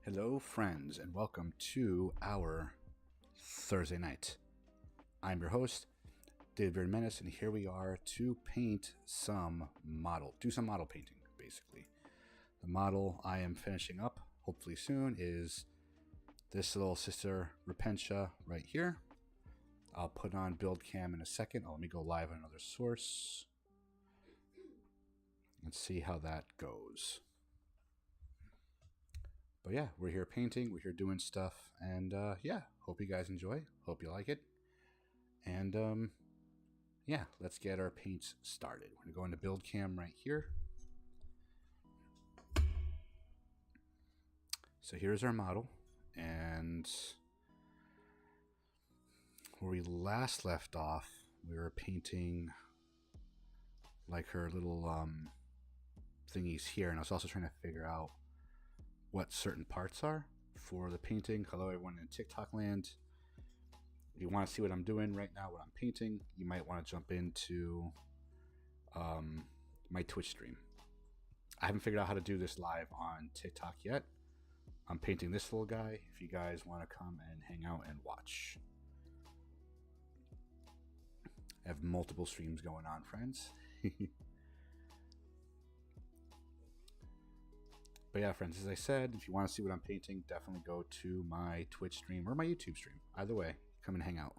Hello, friends, and welcome to our Thursday night. I'm your host, David Menace, and here we are to paint some do some model painting, basically. The model I am finishing up, hopefully soon, is this little sister Repentia right here. I'll put on build cam in a second. Let me go live on another source and see how that goes. But yeah, we're here painting, we're here doing stuff, and yeah, hope you guys enjoy, hope you like it. And yeah, let's get our paints started. We're gonna go into build cam right here. So here's our model, and where we last left off, we were painting like her little thingies here, and I was also trying to figure out what certain parts are for the painting. Hello everyone in TikTok land. If you want to see what I'm doing right now, what I'm painting, you might want to jump into my Twitch stream. I haven't figured out how to do this live on TikTok yet. I'm painting this little guy if you guys want to come and hang out and watch. I have multiple streams going on, friends. But yeah, friends, as I said, if you want to see what I'm painting, definitely go to my Twitch stream or my YouTube stream. Either way, come and hang out.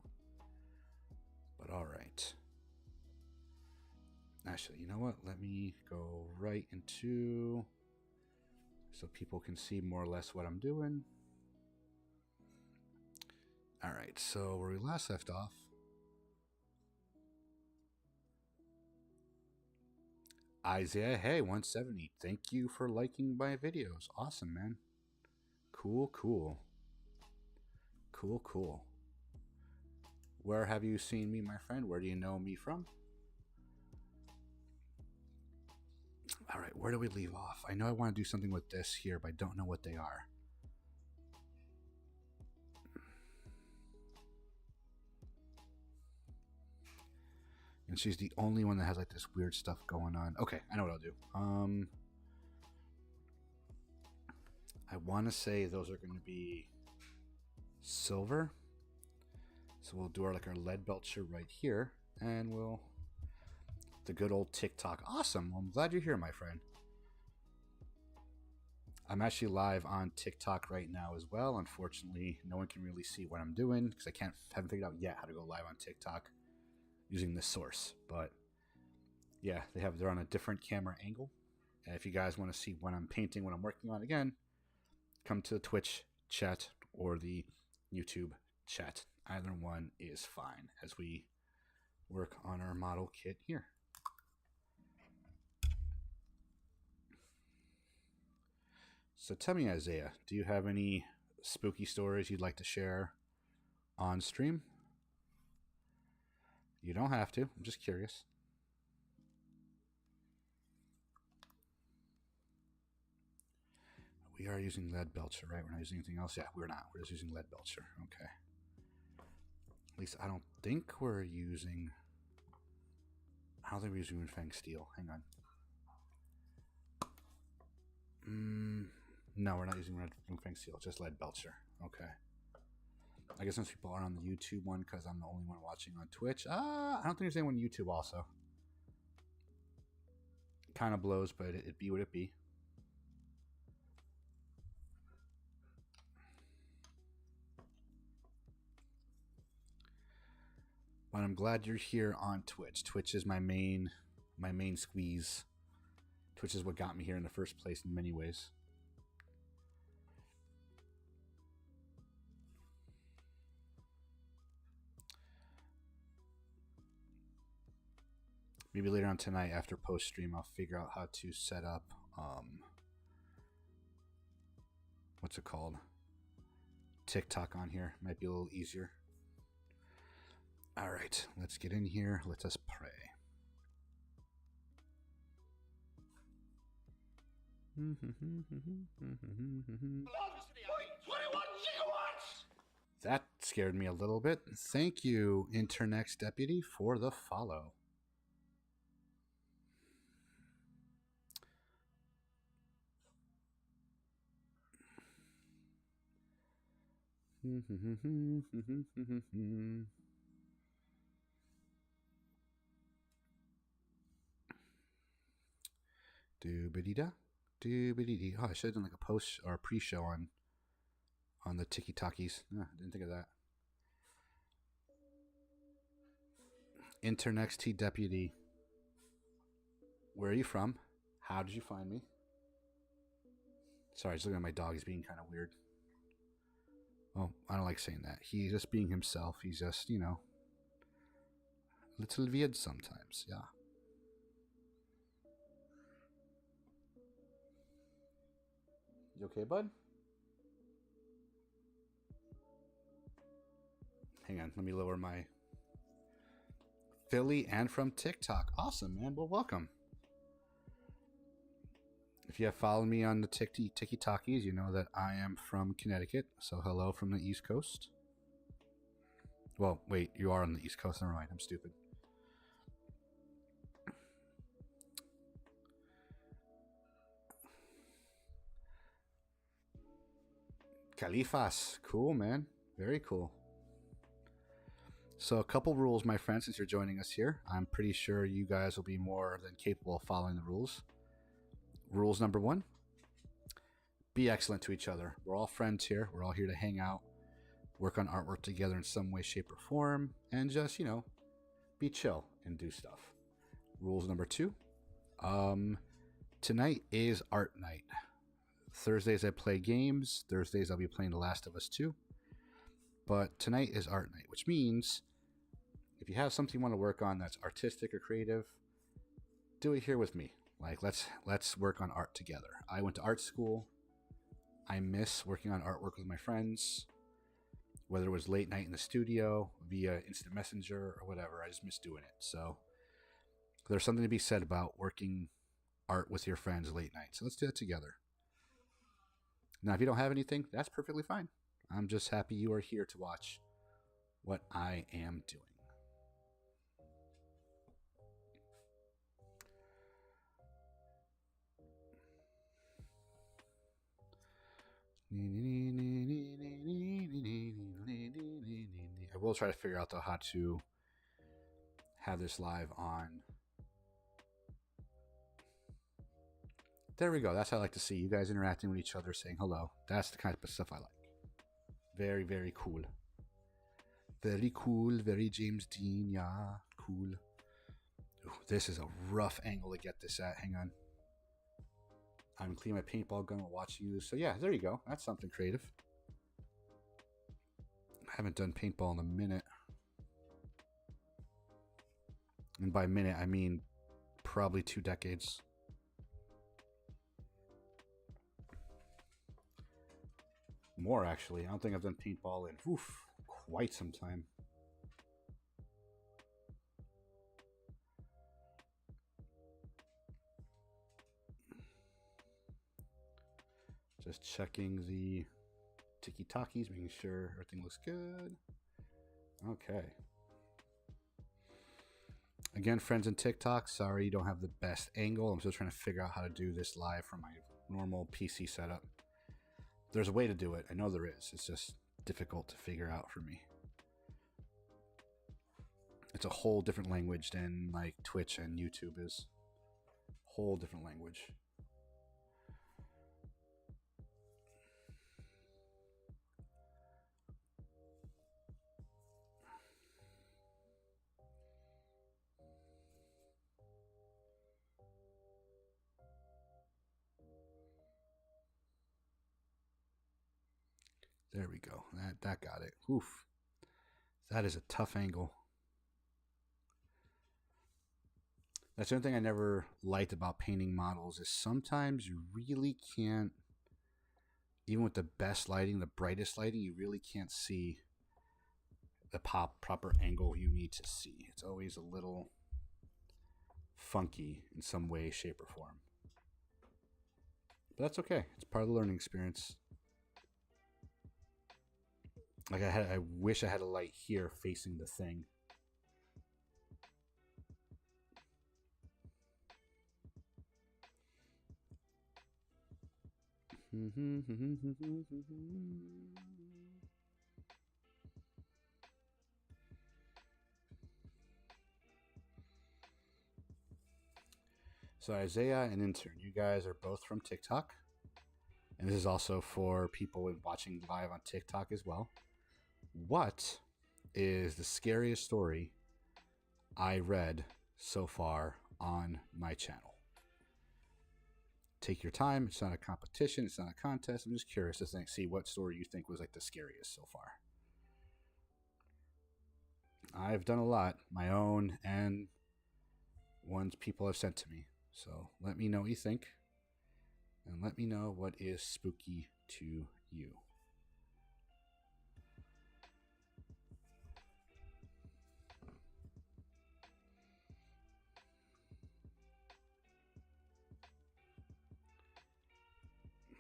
But all right. Actually, you know what? Let me go right into so people can see more or less what I'm doing. All right, so where we last left off, Isaiah, hey, 170. Thank you for liking my videos. Awesome, man. Cool, cool. Cool, cool. Where have you seen me, my friend? Where do you know me from? All right, where do we leave off? I know I want to do something with this here, but I don't know what they are. And she's the only one that has like this weird stuff going on. Okay, I know what I'll do. I want to say those are going to be silver. So we'll do our lead belcher right here, and we'll the good old TikTok. Awesome. Well, I'm glad you're here, my friend. I'm actually live on TikTok right now as well. Unfortunately, no one can really see what I'm doing because I haven't figured out yet how to go live on TikTok using this source. But yeah, they're on a different camera angle. And if you guys want to see what I'm painting, what I'm working on, again, come to the Twitch chat or the YouTube chat. Either one is fine as we work on our model kit here. So tell me, Isaiah, do you have any spooky stories you'd like to share on stream? You don't have to. I'm just curious. We are using lead belcher, right? We're not using anything else? Yeah, we're not. We're just using lead belcher. Okay. At least I don't think we're using... I don't think we're using Fang steel. Hang on. No, we're not using Fang steel. Just lead belcher. Okay. I guess most people are on the YouTube one because I'm the only one watching on Twitch. I don't think there's anyone on YouTube also. Kind of blows, but it be what it be. But I'm glad you're here on Twitch. Twitch is my main squeeze. Twitch is what got me here in the first place in many ways. Maybe later on tonight after post stream, I'll figure out how to set up what's it called? TikTok on here. Might be a little easier. All right, let's get in here. Let us pray. That scared me a little bit. Thank you, Internext Deputy, for the follow. Doobity da, doobity dee. Oh, I should have done like a post or a pre-show on the Tiki Takis. I didn't think of that. Internext T Deputy. Where are you from? How did you find me? Sorry, I was looking at my dog. He's being kind of weird. Well, I don't like saying that. He's just being himself. He's just, a little weird sometimes. Yeah. You okay, bud? Hang on. Let me lower my Philly and from TikTok. Awesome, man. Well, welcome. If you have followed me on the Tiki Takis, you know that I am from Connecticut. So hello from the East Coast. Well, wait, you are on the East Coast. Never mind. I'm stupid. Califas. Cool, man. Very cool. So a couple rules, my friends, since you're joining us here. I'm pretty sure you guys will be more than capable of following the rules. Rules number 1, be excellent to each other. We're all friends here. We're all here to hang out, work on artwork together in some way, shape, or form, and just, be chill and do stuff. Rules number 2, tonight is art night. Thursdays I play games. Thursdays I'll be playing The Last of Us 2. But tonight is art night, which means if you have something you want to work on that's artistic or creative, do it here with me. Like, let's work on art together. I went to art school. I miss working on artwork with my friends, whether it was late night in the studio, via instant messenger, or whatever. I just miss doing it. So there's something to be said about working art with your friends late night. So let's do it together. Now, if you don't have anything, that's perfectly fine. I'm just happy you are here to watch what I am doing. I will try to figure out, though, how to have this live on. There we go. That's how I like to see you guys interacting with each other, saying hello. That's the kind of stuff I like. Very, very cool. Very cool. Very James Dean. Yeah, cool. Ooh, this is a rough angle to get this at. Hang on. I'm cleaning my paintball gun while watching you. So yeah, there you go. That's something creative. I haven't done paintball in a minute. And by minute, I mean probably 2 decades. More, actually. I don't think I've done paintball in quite some time. Just checking the Tiki Takis, making sure everything looks good. Okay. Again, friends in TikTok, sorry you don't have the best angle. I'm still trying to figure out how to do this live from my normal PC setup. There's a way to do it. I know there is. It's just difficult to figure out for me. It's a whole different language than like Twitch and YouTube is. Whole different language. There we go. That got it. Oof. That is a tough angle. That's the one thing I never liked about painting models is sometimes you really can't, even with the best lighting, the brightest lighting, you really can't see the proper angle you need to see. It's always a little funky in some way, shape, or form. But that's okay. It's part of the learning experience. Like I wish I had a light here facing the thing. So Isaiah and Intern, you guys are both from TikTok. And this is also for people watching live on TikTok as well. What is the scariest story I read so far on my channel? Take your time. It's not a competition. It's not a contest. I'm just curious to see what story you think was like the scariest so far. I've done a lot, my own and ones people have sent to me. So let me know what you think. And let me know what is spooky to you.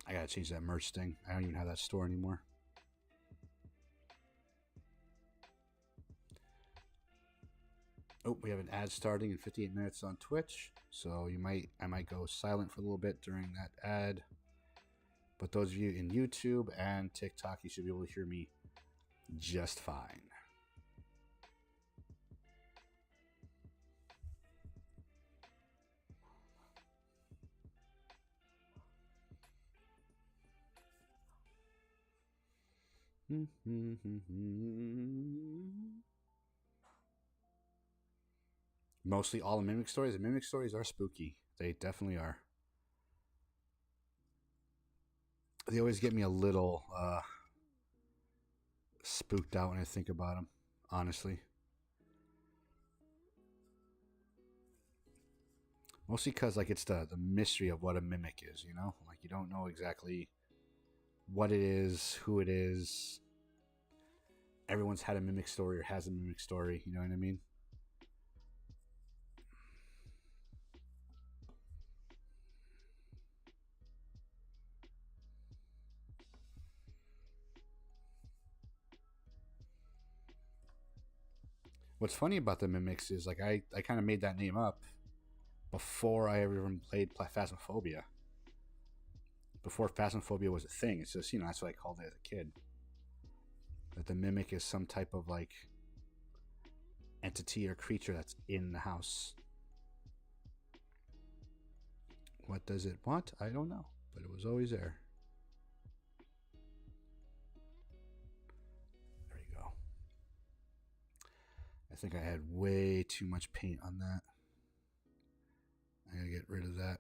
I gotta change that merch thing. I don't even have that store anymore. Oh, we have an ad starting in 58 minutes on Twitch, so I might go silent for a little bit during that ad. But those of you in YouTube and TikTok, you should be able to hear me just fine. Mostly all the mimic stories. The mimic stories are spooky. They definitely are. They always get me a little spooked out when I think about them, honestly. Mostly because like it's the mystery of what a mimic is, you know? Like you don't know exactly what it is, who it is. Everyone's had a mimic story or has a mimic story, you know what I mean? What's funny about the mimics is like I kind of made that name up before I ever even played Phasmophobia. Before Phasmophobia was a thing. It's just, you know, that's what I called it as a kid. That the mimic is some type of like entity or creature that's in the house. What does it want? I don't know, but it was always there. There you go. I think I had way too much paint on that. I gotta get rid of that.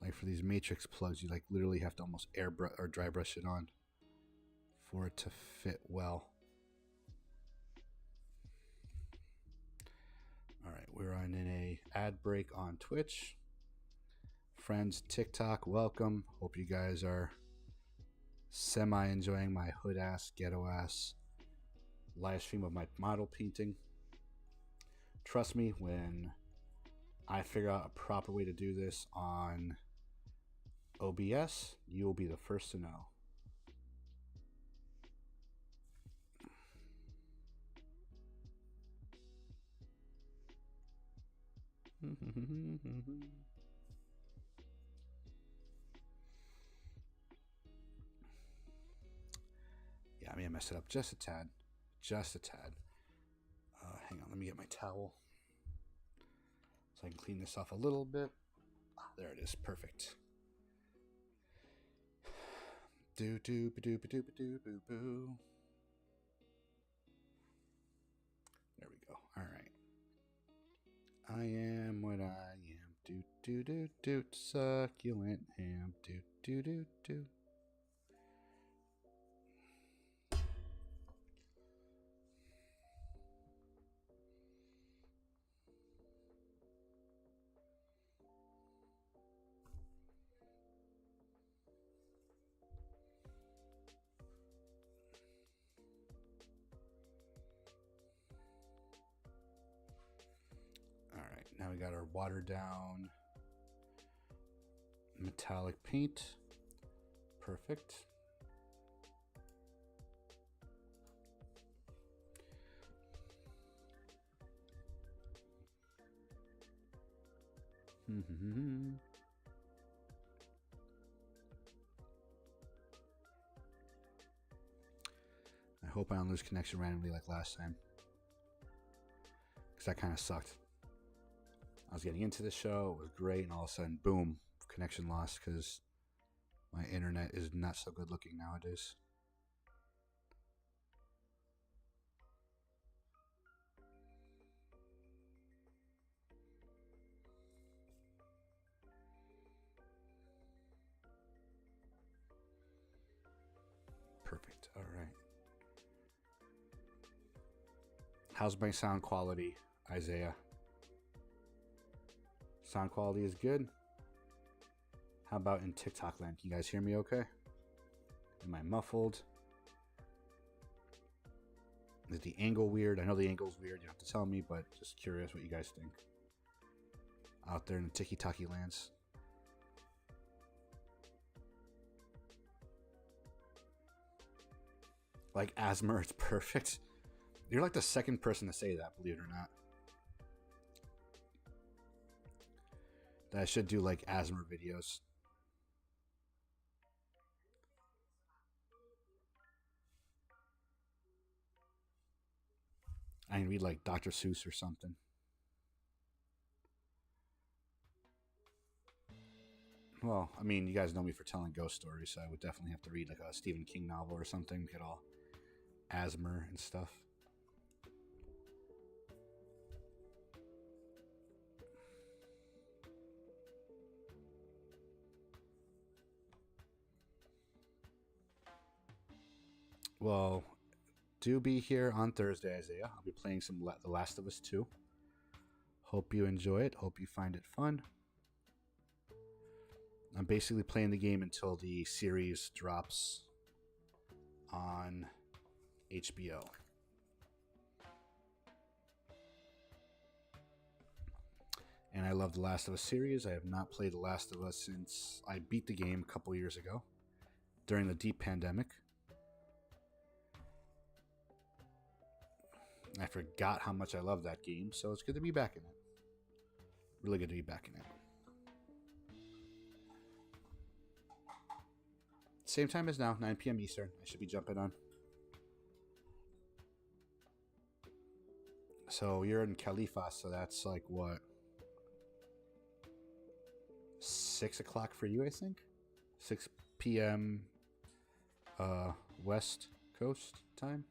Like for these matrix plugs, you like literally have to almost airbrush or dry brush it on for it to fit well. All right, we're on in a ad break on Twitch. Friends, TikTok, welcome. Hope you guys are semi enjoying my hood ass, ghetto ass live stream of my model painting. Trust me, when I figure out a proper way to do this on OBS, you will be the first to know. Yeah, I may have messed it up just a tad. Just a tad. Hang on, let me get my towel so I can clean this off a little bit. There it is, perfect. Do do ba do ba do ba do boo boo. There we go. All right. I am what I am. Do do do do. Succulent ham. Do do do do. Now we got our watered down metallic paint. Perfect. I hope I don't lose connection randomly like last time, because that kind of sucked. I was getting into the show, it was great, and all of a sudden, boom, connection lost because my internet is not so good looking nowadays. Perfect. All right. How's my sound quality, Isaiah? Sound quality is good. How about in TikTok land? Can you guys hear me okay? Am I muffled? Is the angle weird? I know the angle's weird. You don't have to tell me, but just curious what you guys think. Out there in the tiki-taki lands. Like Asmer, it's perfect. You're like the second person to say that, believe it or not. That I should do like Asmer videos. I can read like Dr. Seuss or something. Well, I mean, you guys know me for telling ghost stories, so I would definitely have to read like a Stephen King novel or something, get all Asmer and stuff. Well, do be here on Thursday, Isaiah. I'll be playing some The Last of Us 2. Hope you enjoy it. Hope you find it fun. I'm basically playing the game until the series drops on HBO. And I love the Last of Us series. I have not played The Last of Us since I beat the game a couple years ago during the deep pandemic. I forgot how much I love that game, so it's good to be back in it. Really good to be back in it. Same time as now, 9 p.m. Eastern. I should be jumping on. So you're in Khalifa, so that's like what? 6 o'clock for you, I think? 6 p.m. West Coast time?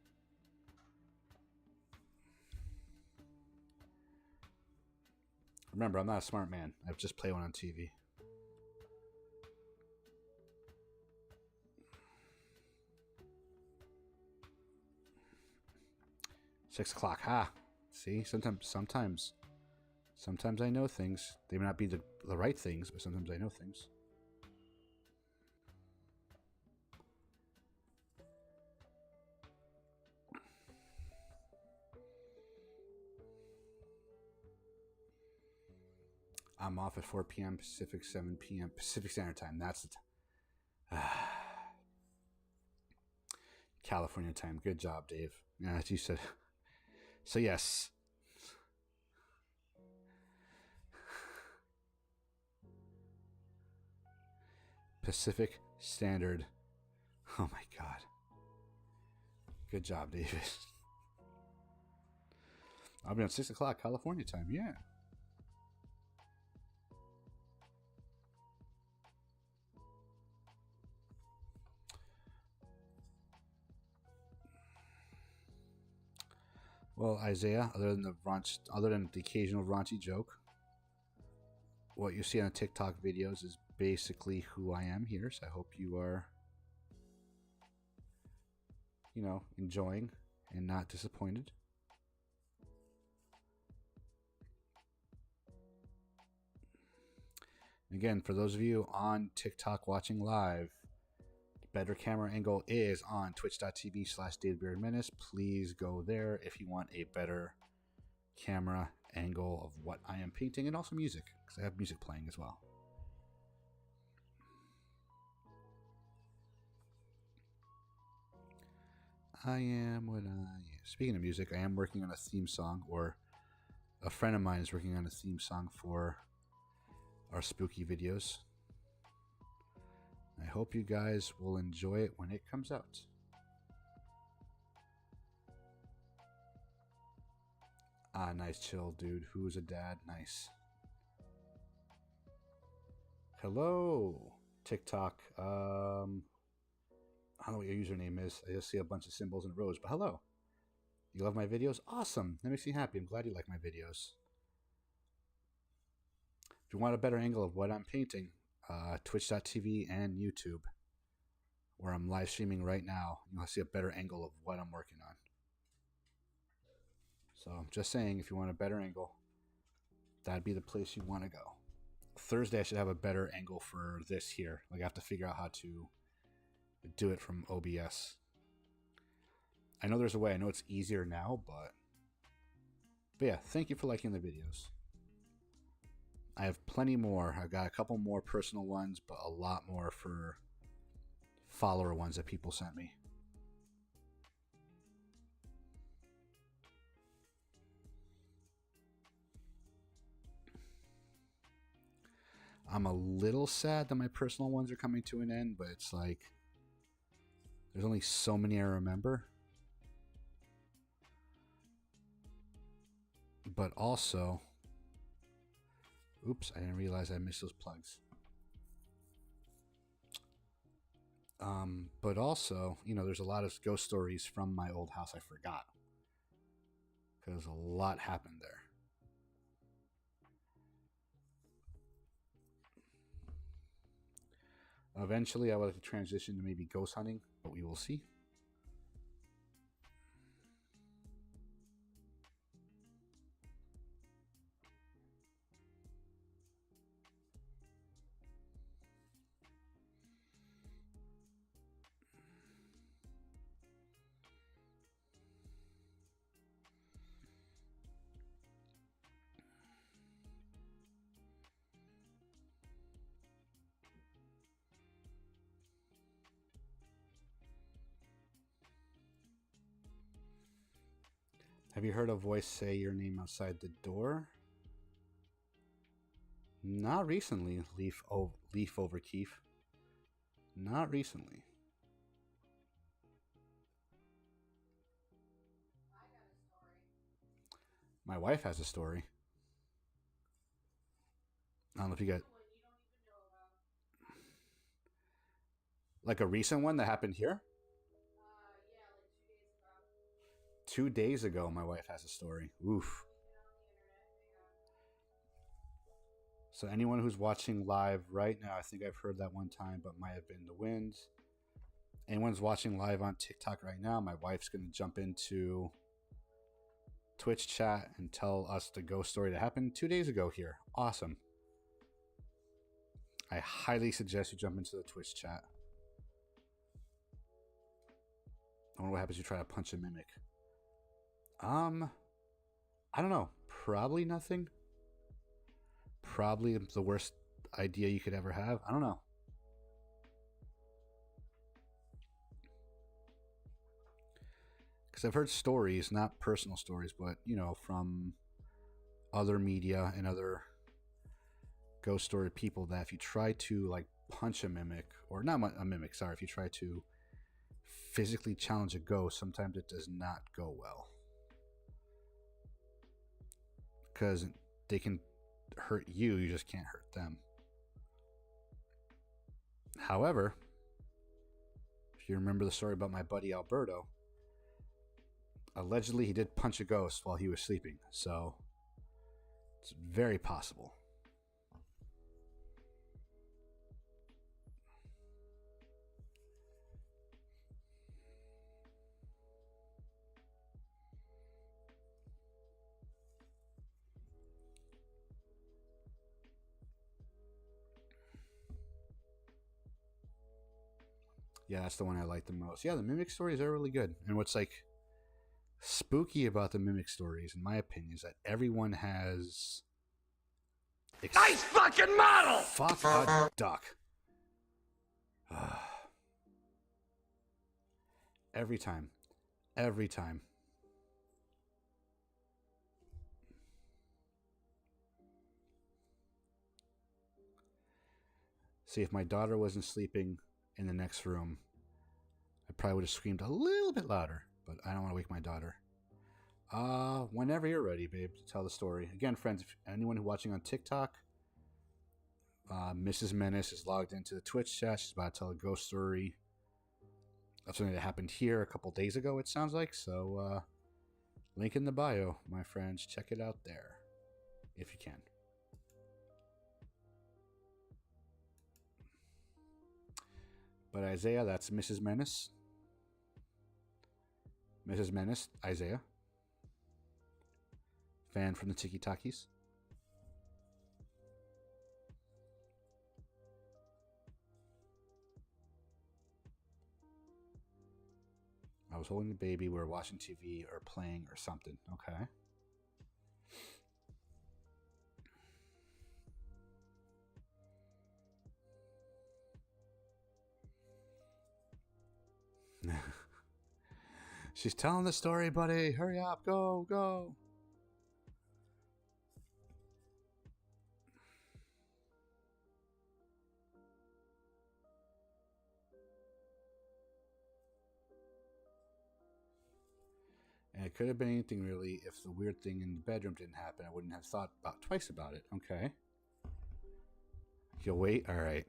Remember, I'm not a smart man. I just play one on TV. Six o'clock. Ha! See, sometimes I know things. They may not be the right things, but sometimes I know things. I'm off at 4 p.m. Pacific, 7 p.m. Pacific Standard Time. That's the time. California time. Good job, Dave. Yeah, as you said. So, yes. Pacific Standard. Oh, my God. Good job, David. I'll be on 6 o'clock California time. Yeah. Well, Isaiah, other than the occasional raunchy joke, what you see on TikTok videos is basically who I am here. So I hope you are, enjoying and not disappointed. Again, for those of you on TikTok watching live, better camera angle is on twitch.tv/DaveBeardMenace. Please go there if you want a better camera angle of what I am painting, and also music, because I have music playing as well. I am what I am. Speaking of music, I am working on a theme song, or a friend of mine is working on a theme song for our spooky videos. I hope you guys will enjoy it when it comes out. Ah, nice chill, dude. Who's a dad? Nice. Hello, TikTok. I don't know what your username is. I just see a bunch of symbols and rows, but hello. You love my videos? Awesome. That makes me happy. I'm glad you like my videos. If you want a better angle of what I'm painting, twitch.tv and YouTube, where I'm live streaming right now. You'll see a better angle of what I'm working on. So I'm just saying, if you want a better angle, that'd be the place you want to go. Thursday, I should have a better angle for this here. Like, I have to figure out how to do it from OBS. I know there's a way. I know it's easier now, but yeah, thank you for liking the videos. I have plenty more. I've got a couple more personal ones, but a lot more for follower ones that people sent me. I'm a little sad that my personal ones are coming to an end, but it's like there's only so many I remember. But also, oops, I didn't realize I missed those plugs. But also, you know, there's a lot of ghost stories from my old house I forgot, because a lot happened there. Eventually, I would like to transition to maybe ghost hunting, but we will see. Have you heard a voice say your name outside the door? Not recently, Leaf over Keef. Not recently. My wife has a story. I don't know if you got like a recent one that happened here. 2 days ago, my wife has a story. Oof. So anyone who's watching live right now, I think I've heard that one time, but might have been the winds. Anyone's watching live on TikTok right now, my wife's going to jump into Twitch chat and tell us the ghost story that happened 2 days ago here. Awesome. I highly suggest you jump into the Twitch chat. I wonder what happens if you try to punch a mimic. I don't know. Probably nothing. Probably the worst idea you could ever have. I don't know. Because I've heard stories, not personal stories, but, you know, from other media and other ghost story people that if you try to, like, punch a mimic, or not a mimic, sorry, if you try to physically challenge a ghost, sometimes it does not go well. Because they can hurt you, you just can't hurt them. However, if you remember the story about my buddy Alberto, allegedly he did punch a ghost while he was sleeping, so it's very possible. Yeah, that's the one I like the most. Yeah, the mimic stories are really good. And what's like spooky about the mimic stories, in my opinion, is that everyone has nice fucking model. Fuck a duck. Every time. Every time. See, if my daughter wasn't sleeping in the next room, I probably would have screamed a little bit louder, but I don't want to wake my daughter. Whenever you're ready, babe, to tell the story. Again, friends, if anyone who's watching on TikTok, Mrs. Menace is logged into the Twitch chat. She's about to tell a ghost story of something that happened here a couple days ago, it sounds like. So, link in the bio, my friends. Check it out there, if you can. But Isaiah, that's Mrs. Menace. Mrs. Menace, Isaiah. Fan from the Tiki Takis. I was holding the baby. We were watching TV or playing or something. Okay. She's telling the story, buddy. Hurry up. Go, go. And it could have been anything really. If the weird thing in the bedroom didn't happen, I wouldn't have thought twice about it. Okay. You'll wait? All right.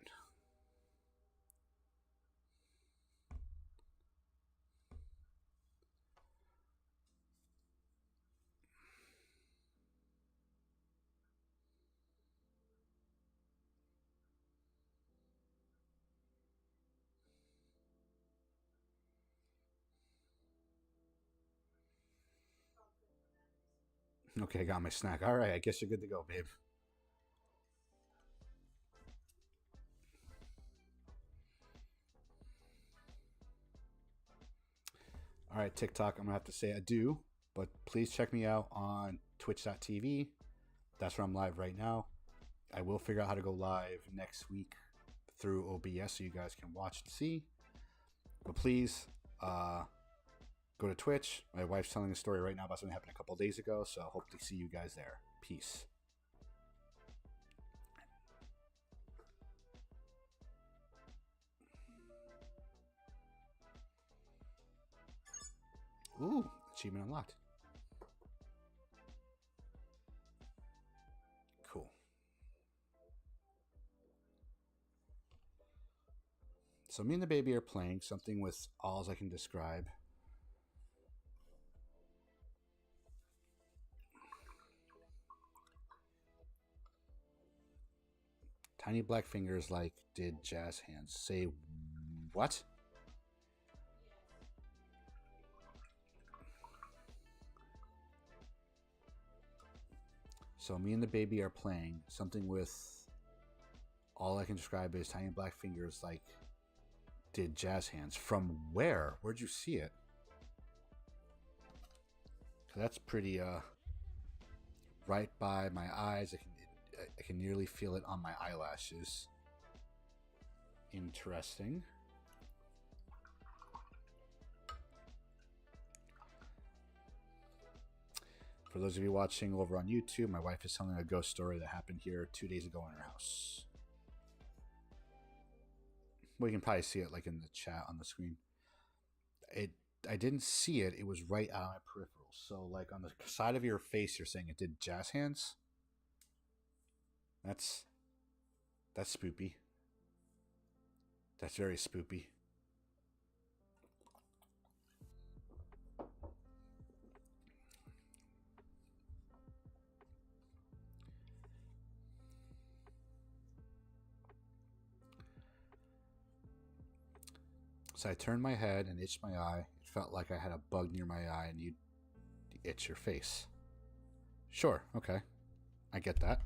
Okay, I got my snack. All right, I guess you're good to go, babe. All right, TikTok, I'm going to have to say adieu, but please check me out on twitch.tv. That's where I'm live right now. I will figure out how to go live next week through OBS so you guys can watch and see. But please go to Twitch. My wife's telling a story right now about something that happened a couple days ago, so I hope to see you guys there. Peace. Ooh, achievement unlocked. Cool. So me and the baby are playing something with alls I can describe. Tiny black fingers like did jazz hands. Say what? So me and the baby are playing something with all I can describe is tiny black fingers like did jazz hands. From where? Where'd you see it? That's pretty right by my eyes. I can nearly feel it on my eyelashes. Interesting. For those of you watching over on YouTube, my wife is telling a ghost story that happened here 2 days ago in her house. Well, you can probably see it like in the chat on the screen. I didn't see it. It was right out of my peripheral. So like on the side of your face, you're saying it did jazz hands? That's spoopy. That's very spoopy. So I turned my head and itched my eye. It felt like I had a bug near my eye and you'd itch your face. Sure, okay. I get that.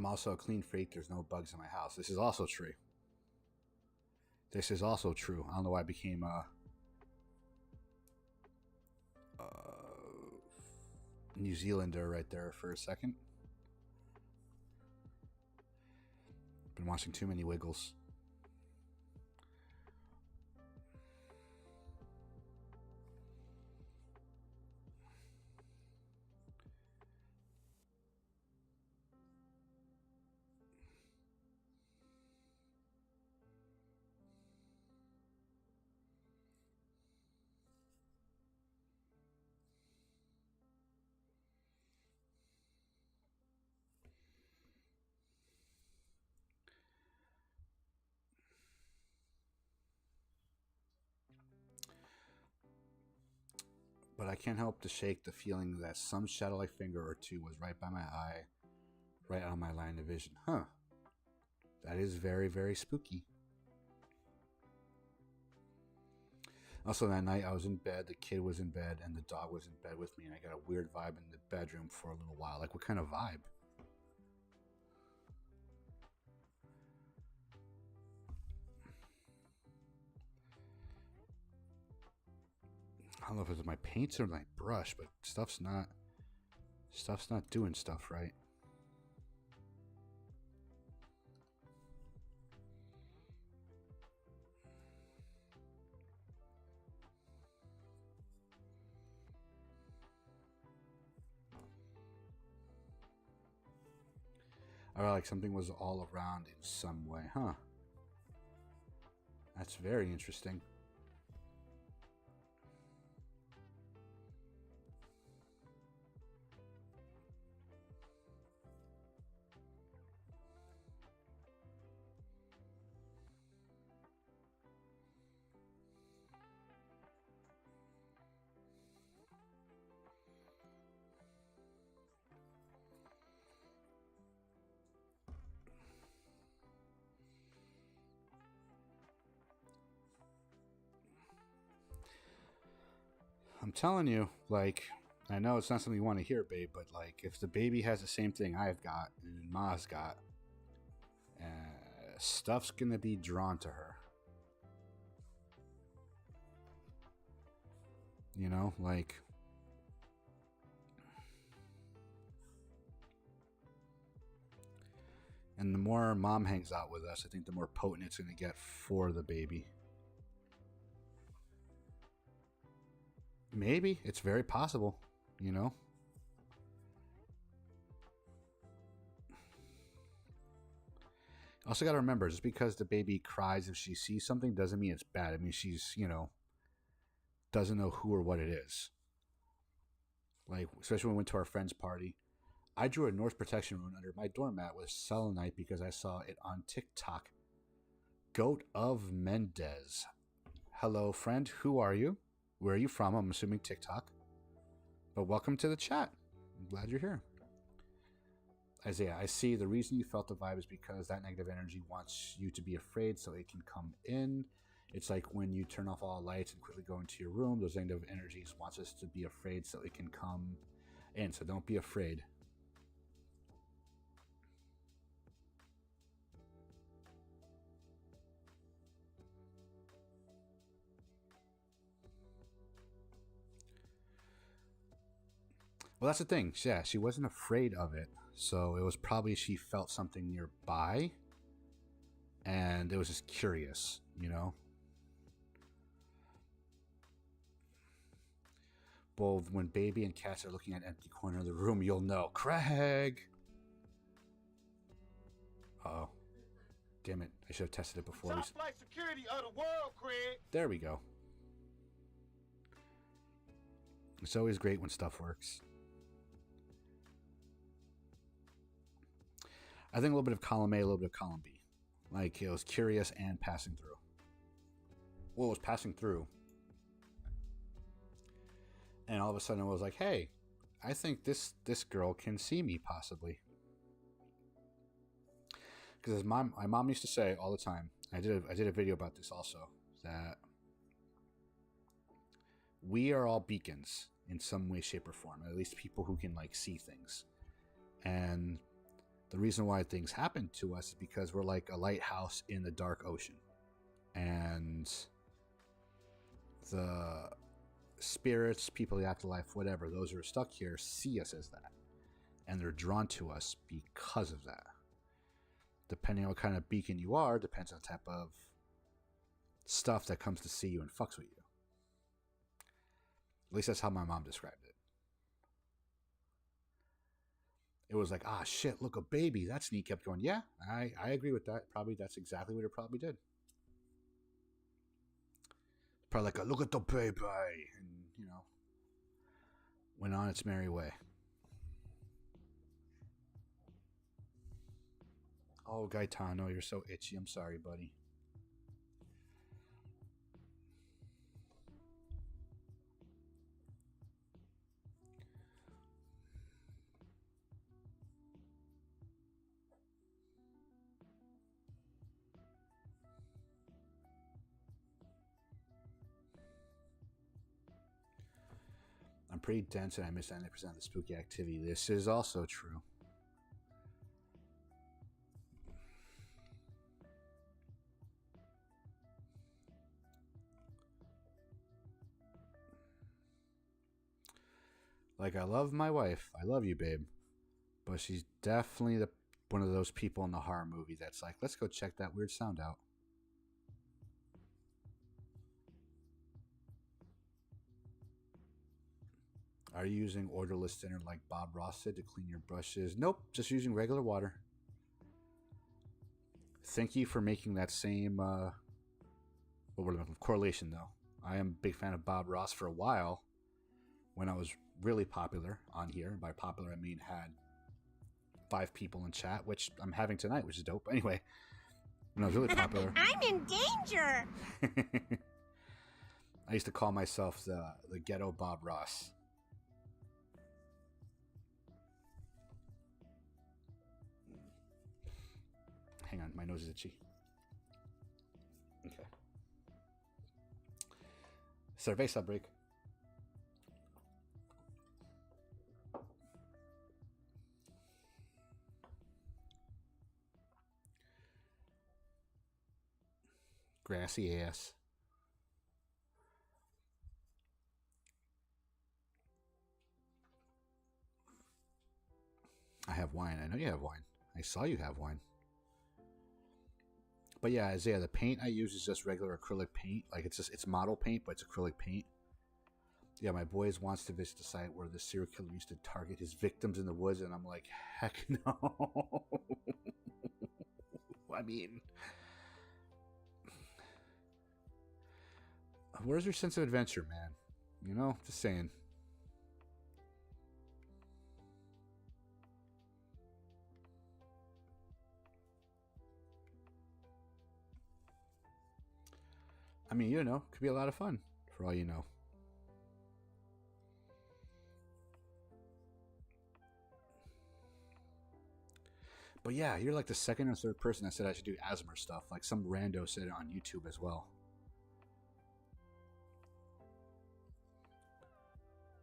I'm also a clean freak. There's no bugs in my house. This is also true. This is also true. I don't know why I became New Zealander right there for a second. Been watching too many Wiggles. But I can't help to shake the feeling that some shadow-like finger or two was right by my eye, right on my line of vision. Huh. That is very, very spooky. Also, that night I was in bed, the kid was in bed, and the dog was in bed with me, and I got a weird vibe in the bedroom for a little while. Like, what kind of vibe? I don't know if it's my paints or my brush, but stuff's not doing stuff right. Or like something was all around in some way, huh? That's very interesting. I'm telling you, like, I know it's not something you want to hear, babe, but like, if the baby has the same thing I've got and Ma's got, stuff's gonna be drawn to her. You know, like, and the more mom hangs out with us, I think the more potent it's gonna get for the baby. Maybe. It's very possible, you know? Also got to remember, just because the baby cries if she sees something doesn't mean it's bad. I mean, she's, doesn't know who or what it is. Like, especially when we went to our friend's party. I drew a Norse protection rune under my doormat with selenite because I saw it on TikTok. Goat of Mendez. Hello, friend. Who are you? Where are you from? I'm assuming TikTok. But welcome to the chat. I'm glad you're here. Isaiah, I see the reason you felt the vibe is because that negative energy wants you to be afraid so it can come in. It's like when you turn off all lights and quickly go into your room, those negative energies wants us to be afraid so it can come in. So don't be afraid. Well, that's the thing. Yeah, she wasn't afraid of it. So it was probably she felt something nearby. And it was just curious, you know? Well, when baby and cats are looking at an empty corner of the room, you'll know. Craig! Uh-oh. Damn it. I should have tested it before. Top flight security of the world, Craig. There we go. It's always great when stuff works. I think a little bit of column A, a little bit of column B. Like, it was curious and passing through. Well, it was passing through. And all of a sudden it was like, hey, I think this girl can see me, possibly. Because as my mom used to say all the time, I did a video about this also, that we are all beacons in some way, shape, or form. At least people who can, like, see things. And The reason why things happen to us is because we're like a lighthouse in the dark ocean. And the spirits, people in the afterlife, whatever, those who are stuck here see us as that. And they're drawn to us because of that. Depending on what kind of beacon you are, depends on the type of stuff that comes to see you and fucks with you. At least that's how my mom described it. It was like, ah, shit, look, a baby. That's neat. Kept going, yeah, I agree with that. Probably that's exactly what it probably did. Probably like, look at the baby. And, you know, went on its merry way. Oh, Gaetano, you're so itchy. I'm sorry, buddy. I'm pretty dense and I miss 90% of the spooky activity. This is also true. Like, I love my wife. I love you, babe. But she's definitely one of those people in the horror movie that's like, let's go check that weird sound out. Are you using odorless thinner like Bob Ross did to clean your brushes? Nope, just using regular water. Thank you for making that same correlation, though. I am a big fan of Bob Ross for a while when I was really popular on here. And by popular, I mean had 5 people in chat, which I'm having tonight, which is dope. Anyway, when I was really popular. I'm in danger! I used to call myself the ghetto Bob Ross. Hang on, my nose is itchy. Okay. Cerveza break. Grassy ass. I have wine. I know you have wine. I saw you have wine. But yeah, Isaiah, the paint I use is just regular acrylic paint. Like, it's model paint, but it's acrylic paint. Yeah, my boys wants to visit the site where the serial killer used to target his victims in the woods, and I'm like, heck no. I mean, where's your sense of adventure, man? You know, just saying. I mean, you know, could be a lot of fun for all you know. But yeah, you're like the second or third person that said I should do ASMR stuff. Like some rando said it on YouTube as well.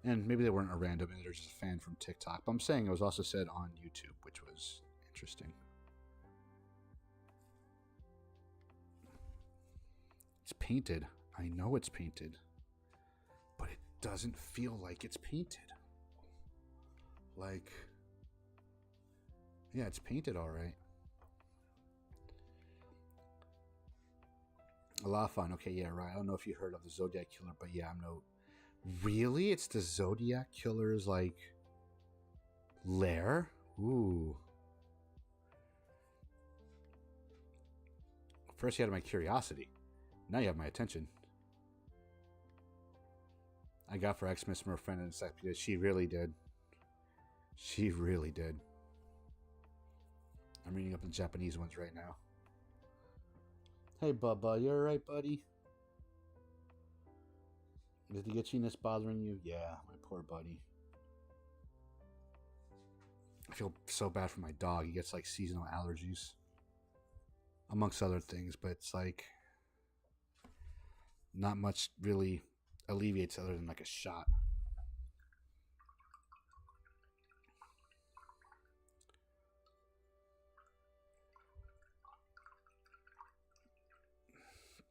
And maybe they weren't a rando, maybe they're just a fan from TikTok. But I'm saying it was also said on YouTube, which was interesting. It's painted. I know it's painted. But it doesn't feel like it's painted. Like, yeah, it's painted all right. A lot of fun. Okay, yeah, right. I don't know if you heard of the Zodiac Killer, but yeah, I'm no... Really? It's the Zodiac Killer's, like, lair? Ooh. First you had my curiosity. Now you have my attention. I got for Xmas from a friend in sec because she really did. She really did. I'm reading up the Japanese ones right now. Hey, Bubba, you alright, buddy? Did the itchiness bothering you? Yeah, my poor buddy. I feel so bad for my dog. He gets like seasonal allergies, amongst other things, but it's like not much really alleviates other than like a shot.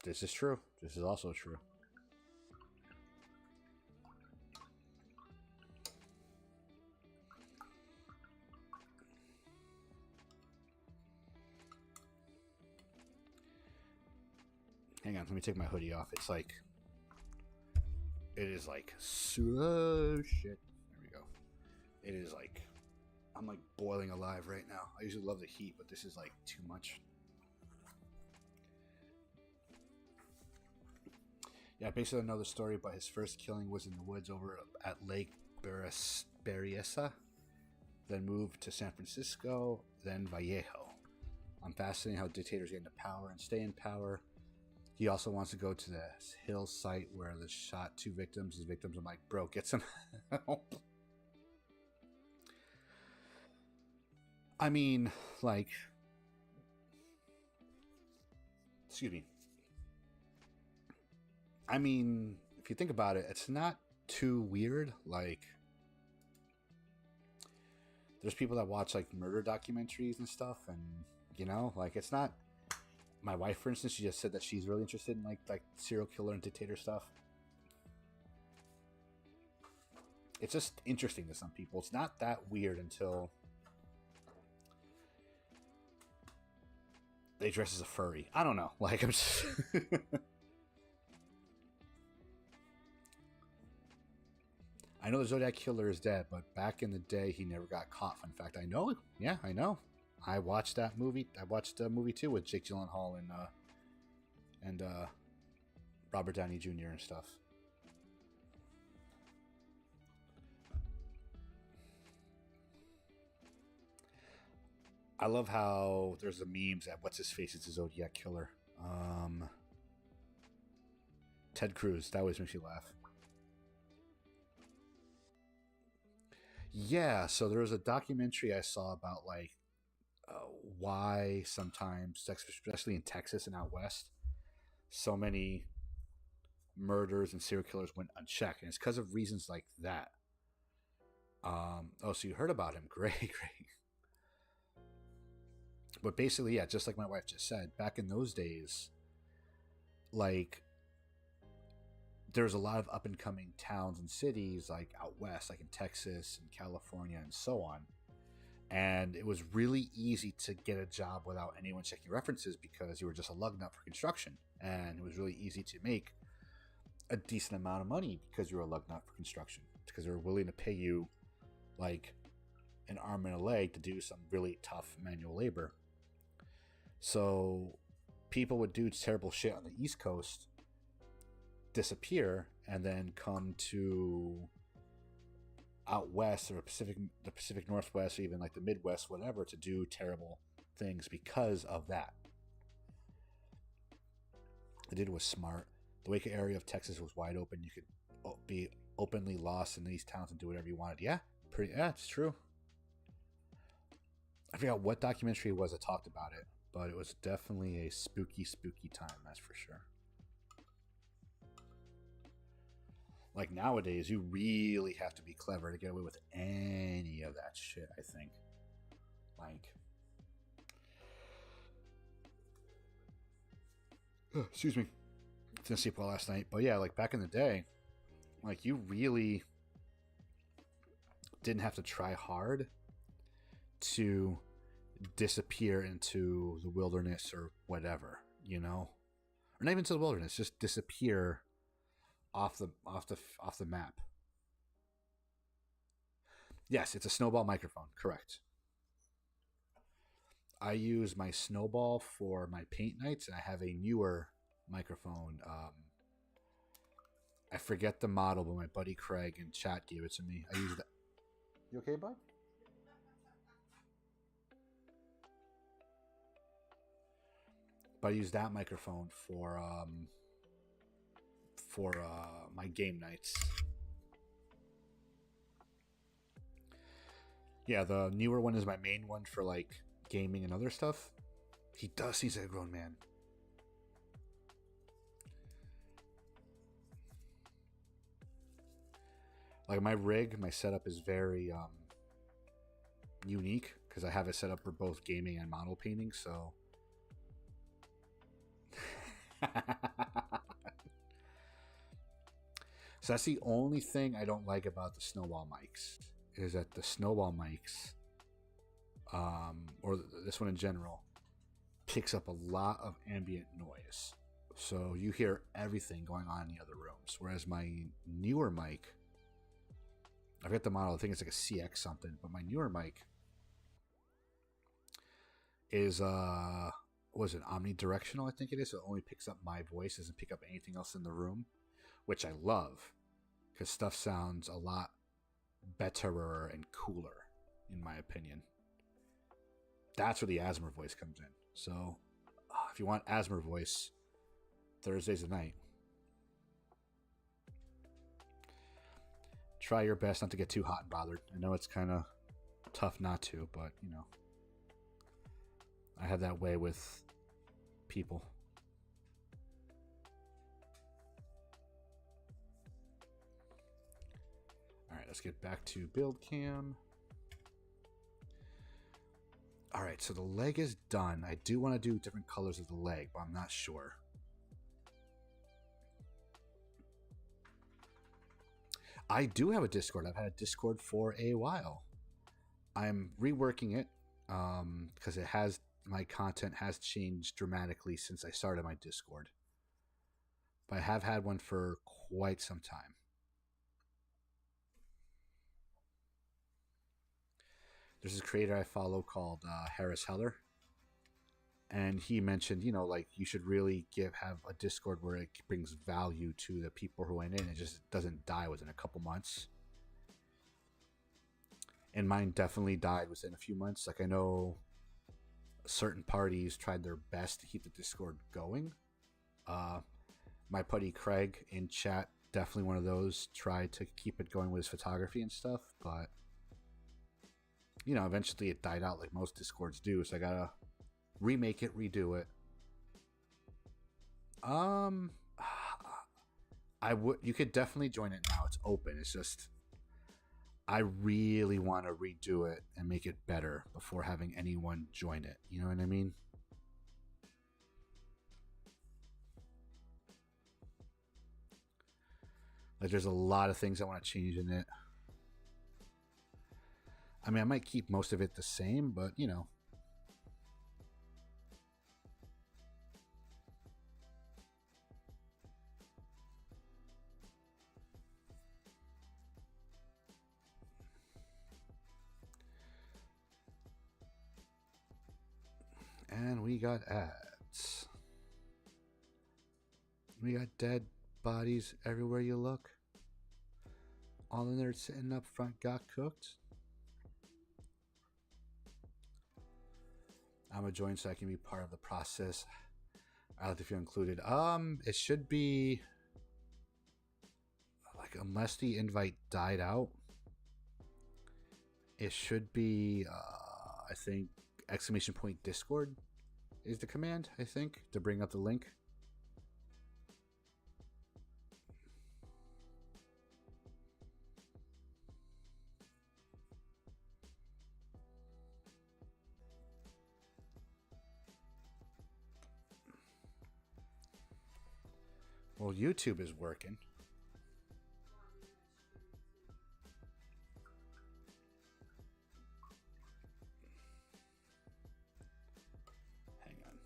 This is true. This is also true. Hang on, let me take my hoodie off. It's like, it is like so shit. There we go. It is like, I'm like boiling alive right now. I usually love the heat, but this is like too much. Yeah, basically another story, but his first killing was in the woods over at Lake Berryessa, then moved to San Francisco, then Vallejo. I'm fascinated how dictators get into power and stay in power. He also wants to go to the hill site where they shot 2 victims. His victims, I'm like, bro, get some help. I mean, like, excuse me. I mean, if you think about it, it's not too weird. Like, there's people that watch like murder documentaries and stuff, and you know, like, it's not. My wife, for instance, she just said that she's really interested in like serial killer and dictator stuff. It's just interesting to some people. It's not that weird until they dress as a furry. I don't know. Like, I'm just I know the Zodiac Killer is dead, but back in the day, he never got caught. Fun fact, I know. Yeah, I know. I watched that movie. I watched a movie too with Jake Gyllenhaal and Robert Downey Jr. and stuff. I love how there's the memes that what's his face is the Zodiac Killer. Ted Cruz. That always makes me laugh. Yeah, so there was a documentary I saw about like why sometimes, especially in Texas and out west, so many murders and serial killers went unchecked, and it's because of reasons like that. Oh, so you heard about him? Great, great. But basically, yeah, just like my wife just said, back in those days, like, there's a lot of up and coming towns and cities like out west, like in Texas and California and so on. And it was really easy to get a job without anyone checking references because you were just a lug nut for construction. And it was really easy to make a decent amount of money because you were a lug nut for construction, because they were willing to pay you like an arm and a leg to do some really tough manual labor. So people would do terrible shit on the East Coast, disappear, and then come to out west or the Pacific Northwest, or even like the Midwest, whatever, to do terrible things because of that. They did was smart. The Waco area of Texas was wide open. You could be openly lost in these towns and do whatever you wanted. Yeah, it's true. I forgot what documentary it was that talked about it, but it was definitely a spooky, spooky time, that's for sure. Like nowadays, you really have to be clever to get away with any of that shit, I think. Like, excuse me. Didn't sleep well last night. But yeah, like back in the day, like you really didn't have to try hard to disappear into the wilderness or whatever, you know? Or not even to the wilderness, just disappear off the map. Yes, it's a snowball microphone, correct. I use my snowball for my paint nights, and I have a newer microphone. I forget the model, but my buddy Craig in chat gave it to me. I use that. You okay, bud? But I use that microphone for my game nights. Yeah, the newer one is my main one for like gaming and other stuff. He does seem like a grown man. Like my rig, my setup is very unique because I have it set up for both gaming and model painting. So So that's the only thing I don't like about the snowball mics, is that the snowball mics, or this one in general, picks up a lot of ambient noise. So you hear everything going on in the other rooms. Whereas my newer mic, I forget the model, I think it's like a CX something, but my newer mic is was it omnidirectional, I think it is. So it only picks up my voice, doesn't pick up anything else in the room, which I love because stuff sounds a lot betterer and cooler, in my opinion. That's where the Asmer voice comes in. So if you want Asmer voice, Thursdays at night. Try your best not to get too hot and bothered. I know it's kind of tough not to, but you know, I have that way with people. All right, let's get back to build cam. All right, so the leg is done. I do want to do different colors of the leg, but I'm not sure. I do have a Discord. I've had a Discord for a while. I'm reworking it because it has, my content has changed dramatically since I started my Discord. But I have had one for quite some time. There's this creator I follow called Harris Heller. And he mentioned, you know, like you should really have a Discord where it brings value to the people who are in it. And it just doesn't die within a couple months. And mine definitely died within a few months. Like I know certain parties tried their best to keep the Discord going. My buddy Craig in chat, definitely one of those, tried to keep it going with his photography and stuff. But, you know, eventually it died out like most Discords do. So I gotta remake it, redo it. You could definitely join it now. It's open. It's just I really want to redo it and make it better before having anyone join it. You know what I mean? Like there's a lot of things I want to change in it. I mean, I might keep most of it the same, but you know. And we got ads. We got dead bodies everywhere you look. All in there sitting up front got cooked. I'm a join so I can be part of the process. I like to feel included. It should be like, unless the invite died out, it should be I think !point Discord is the command, I think, to bring up the link. Well, YouTube is working. Hang on.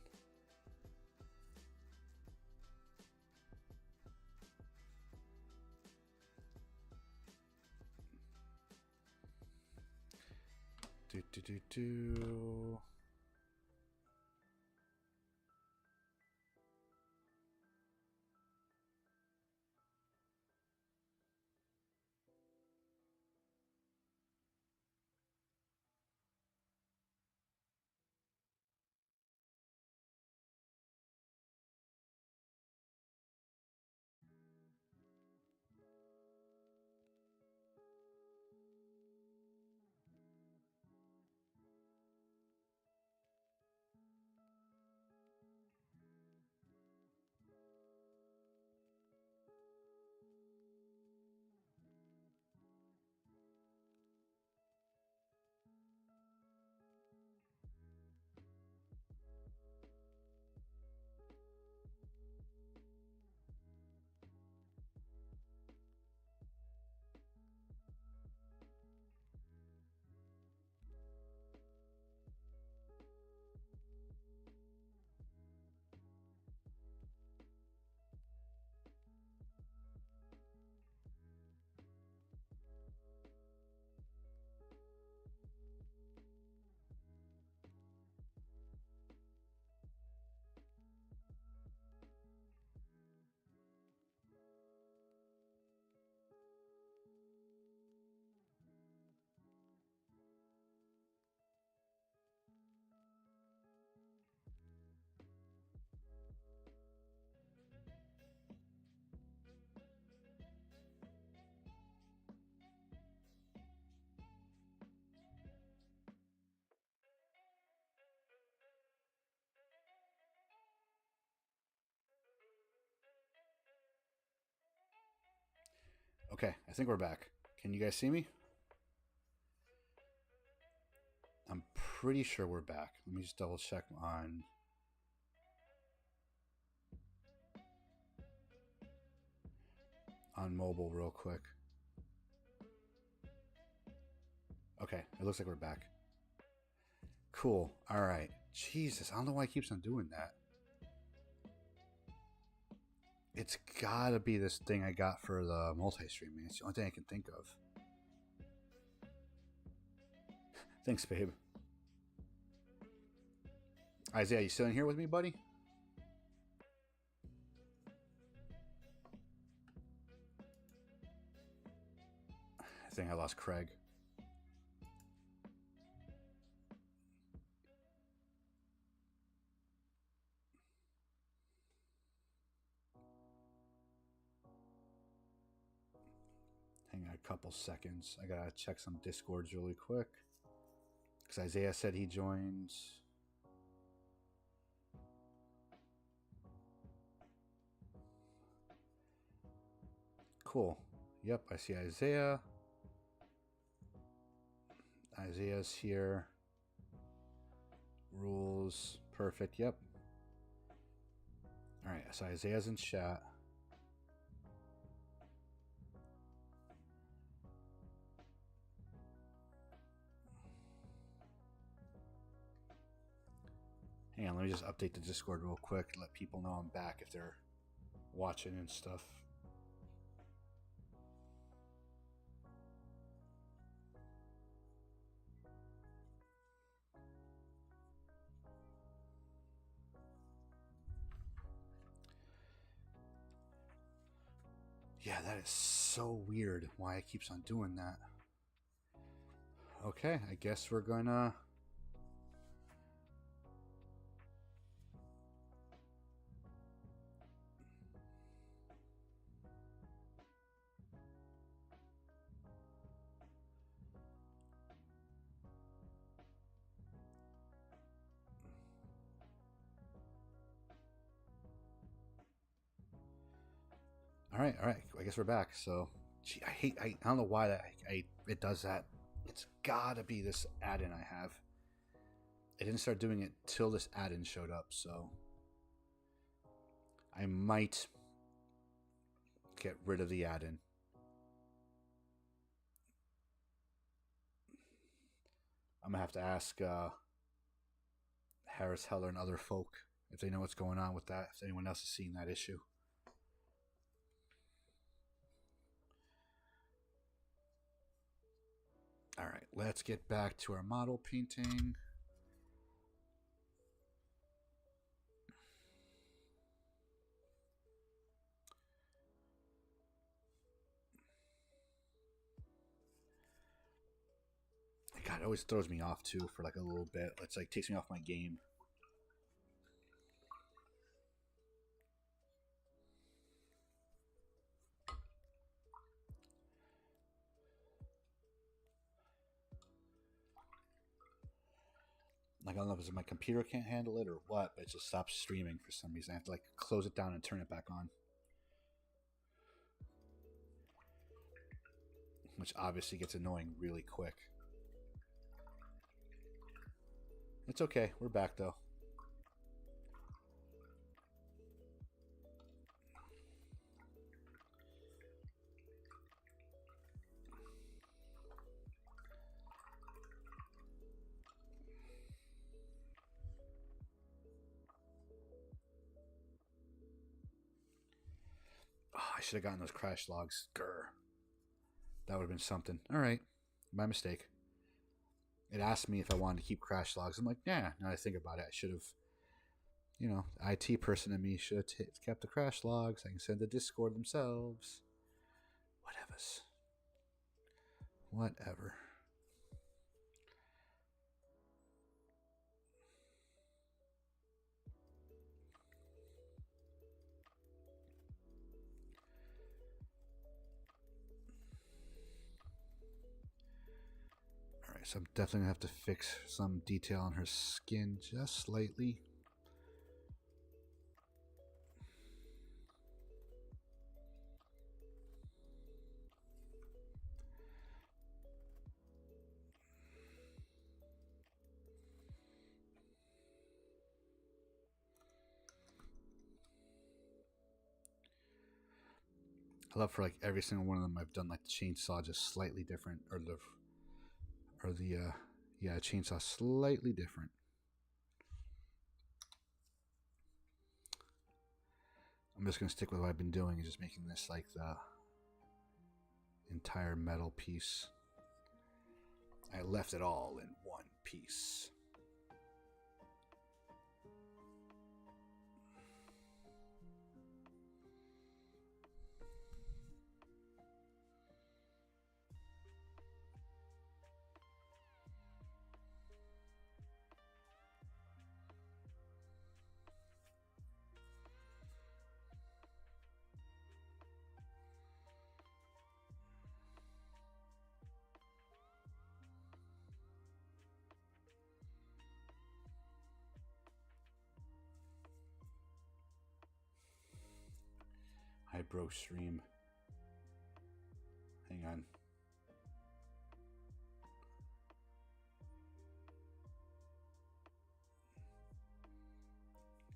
Do. Okay, I think we're back. Can you guys see me? I'm pretty sure we're back. Let me just double check on mobile real quick. Okay, it looks like we're back. Cool. All right. Jesus, I don't know why it keeps on doing that. It's gotta be this thing I got for the multi-streaming. It's the only thing I can think of. Thanks, babe. Isaiah, you still in here with me, buddy? I think I lost Craig. Hang on a couple seconds. I gotta check some Discords really quick. Because Isaiah said he joined. Cool. Yep, I see Isaiah. Isaiah's here. Rules. Perfect. Yep. All right, so Isaiah's in chat. Hang on, let me just update the Discord real quick. Let people know I'm back if they're watching and stuff. Yeah, that is so weird why it keeps on doing that. Okay, I guess we're gonna... All right. I guess we're back. So, gee, I don't know why it does that. It's gotta be this add-in I have. I didn't start doing it till this add-in showed up, so I might get rid of the add-in. I'm gonna have to ask Harris Heller and other folk if they know what's going on with that. If anyone else has seen that issue. All right, let's get back to our model painting. God, it always throws me off too for like a little bit. It's like takes me off my game. Like, I don't know if it's my computer can't handle it or what, but it just stops streaming for some reason. I have to like close it down and turn it back on. Which obviously gets annoying really quick. It's okay. We're back though. Oh, I should have gotten those crash logs. Grr. That would have been something. All right. My mistake. It asked me if I wanted to keep crash logs. I'm like, yeah. Now I think about it, I should have, you know, IT person in me should have kept the crash logs. I can send the Discord themselves. Whatever. Alright, so I'm definitely going to have to fix some detail on her skin just slightly. I love for like every single one of them I've done like the chainsaw just slightly different, or the yeah, chainsaw slightly different. I'm just gonna stick with what I've been doing and just making this like the entire metal piece. I left it all in one piece. I broke stream. Hang on.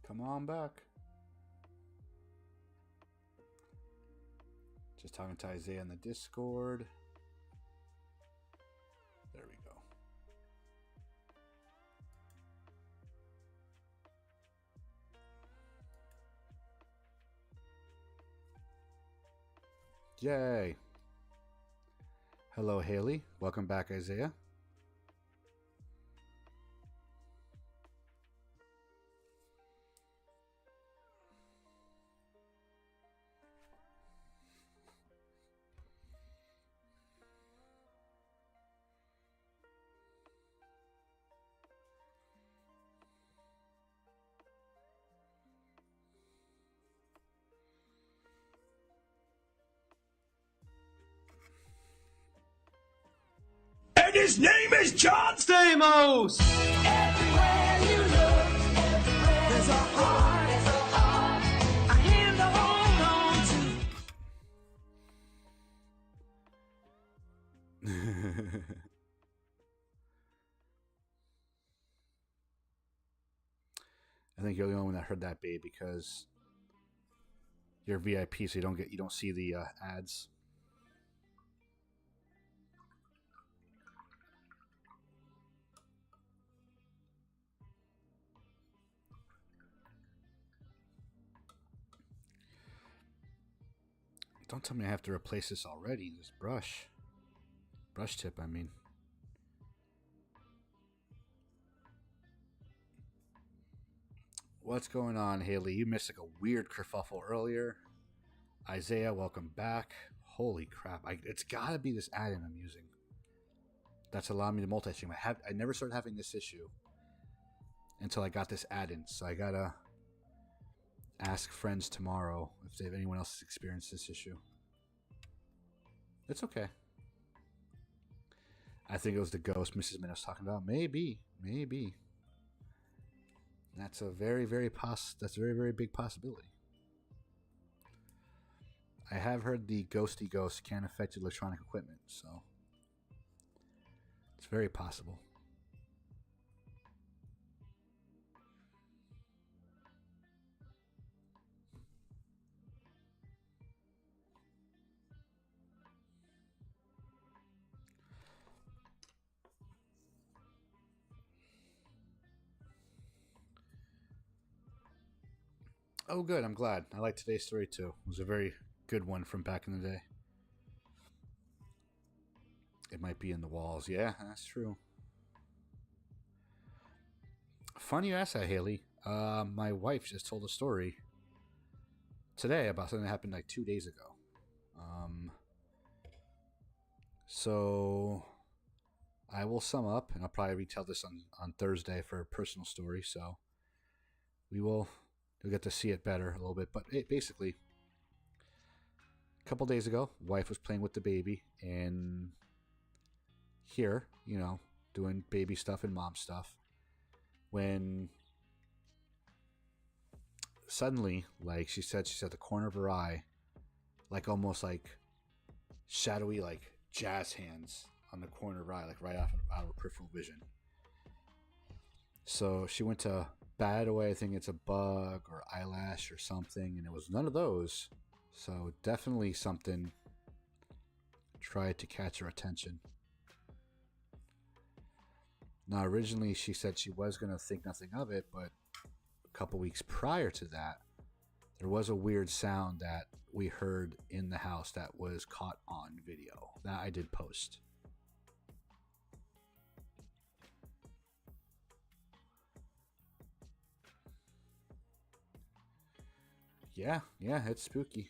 Come on back. Just talking to Isaiah in the Discord. There we go. Yay. Hello, Haley. Welcome back, Isaiah. And his name is John Stamos! Everywhere you look, there's a heart, a hand to hold on to. I think you're the only one that heard that, babe, because you're VIP, so you don't see the ads. Don't tell me I have to replace this already. This brush tip, I mean. What's going on, Haley? You missed like a weird kerfuffle earlier. Isaiah, welcome back. Holy crap. It's gotta be this add-in I'm using. That's allowing me to multi-stream. I never started having this issue until I got this add-in. So I gotta ask friends tomorrow if anyone else has experienced this issue. It's okay. I think it was the ghost Mrs. Min was talking about. Maybe. That's a very very big possibility. I have heard the ghosty ghost can affect electronic equipment, so it's very possible. Oh, good. I'm glad. I like today's story, too. It was a very good one from back in the day. It might be in the walls. Yeah, that's true. Funny you ask that, Haley. My wife just told a story today about something that happened like 2 days ago. So I will sum up, and I'll probably retell this on Thursday for a personal story. So you'll get to see it better a little bit. But basically, a couple days ago, wife was playing with the baby, and here, doing baby stuff and mom stuff, when suddenly, like she said the corner of her eye, like almost like shadowy, like jazz hands on the corner of her eye, like right out of peripheral vision. So she went to bat away. I think it's a bug or eyelash or something, and it was none of those. So definitely something tried to catch her attention. Now, originally she said she was going to think nothing of it, but a couple weeks prior to that, there was a weird sound that we heard in the house that was caught on video. That I did post. Yeah, it's spooky.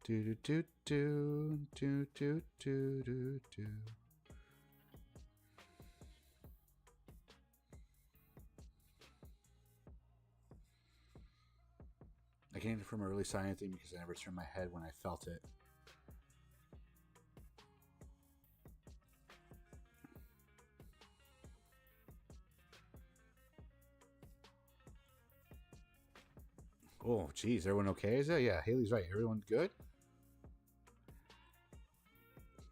Do do do do do do do do do. I can't confirm or really saw anything because I never turned my head when I felt it. Oh, geez, everyone okay? Is it? Yeah, Haley's right. Everyone good?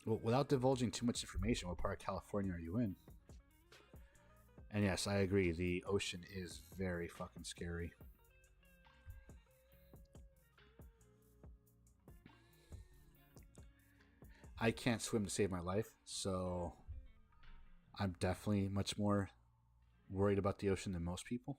Well, without divulging too much information, what part of California are you in? And yes, I agree. The ocean is very fucking scary. I can't swim to save my life, so I'm definitely much more worried about the ocean than most people.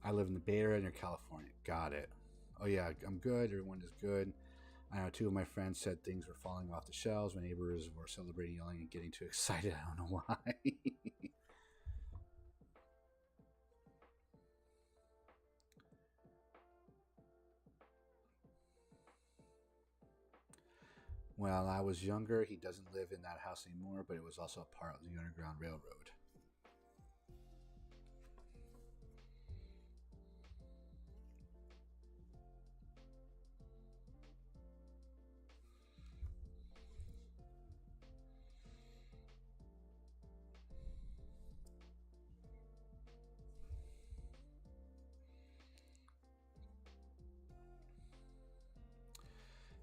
I live in the Bay Area near California. Got it. Oh yeah, I'm good. Everyone is good. I know two of my friends said things were falling off the shelves. My neighbors were celebrating, yelling, and getting too excited. I don't know why. When I was younger, he doesn't live in that house anymore, but it was also a part of the Underground Railroad.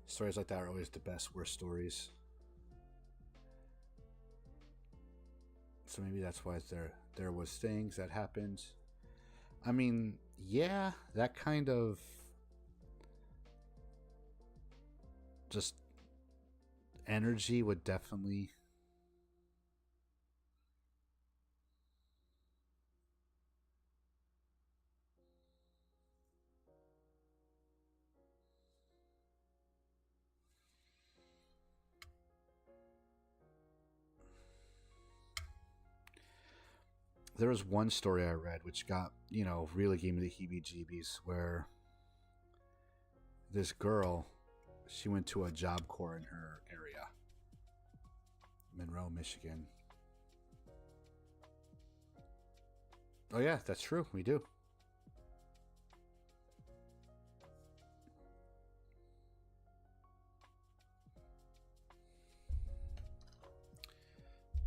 Stories like that are always the best, worst stories. So maybe that's why there was things that happened. I mean, yeah, that kind of just energy would definitely there was one story I read which got, really gave me the heebie-jeebies, where this girl, she went to a Job Corps in her area, Monroe, Michigan. Oh yeah, that's true. We do.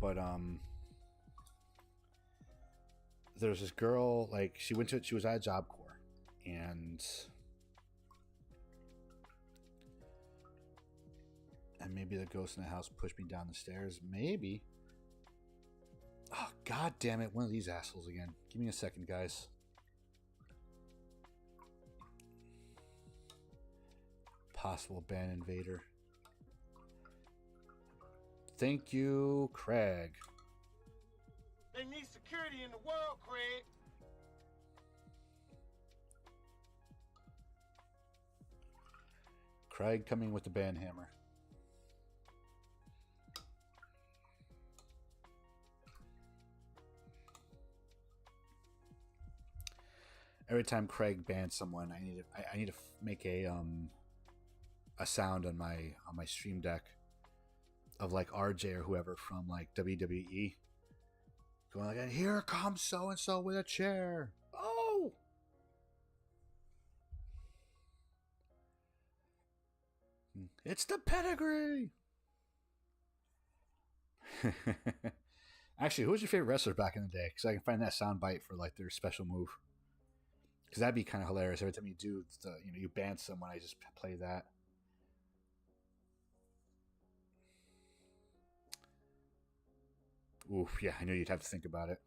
But there's this girl, like she was at a Job Corps, and maybe the ghost in the house pushed me down the stairs. Maybe. Oh, god damn it. One of these assholes again. Give me a second, guys. Possible ban invader. Thank you, Craig. They need security in the world, Craig. Craig coming with the band hammer. Every time Craig bans someone, I need to make a sound on my stream deck of like RJ or whoever from like WWE going like, and here comes so and so with a chair. Oh, it's the pedigree. Actually, who was your favorite wrestler back in the day? Because I can find that sound bite for like their special move. Because that'd be kind of hilarious. Every time you do, you ban someone, I just play that. Oof, yeah, I knew you'd have to think about it.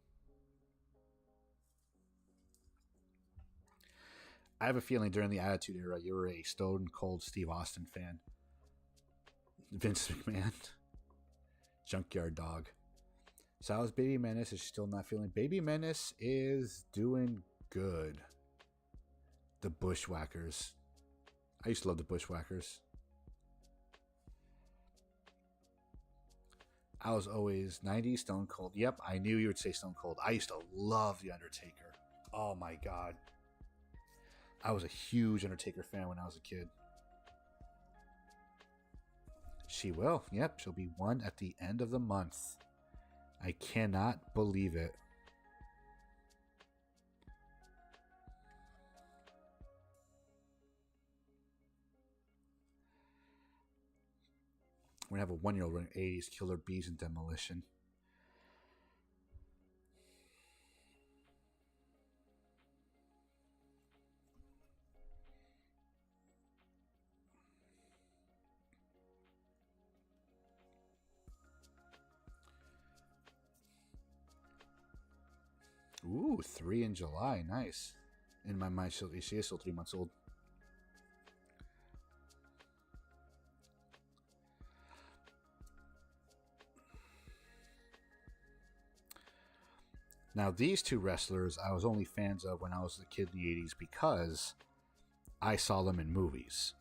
I have a feeling during the Attitude Era, you were a Stone Cold Steve Austin fan. Vince McMahon. Junkyard Dog. So how's Baby Menace? Is she still not feeling? Baby Menace is doing good. The Bushwhackers. I used to love the Bushwhackers. I was always 90s Stone Cold. Yep, I knew you would say Stone Cold. I used to love The Undertaker. Oh my God. I was a huge Undertaker fan when I was a kid. She will. Yep, she'll be 1 at the end of the month. I cannot believe it. We're going to have a 1-year-old running 80s Killer Bees and Demolition. Ooh, 3 in July. Nice. In my mind, she is still 3 months old. Now, these two wrestlers I was only fans of when I was a kid in the 80s because I saw them in movies.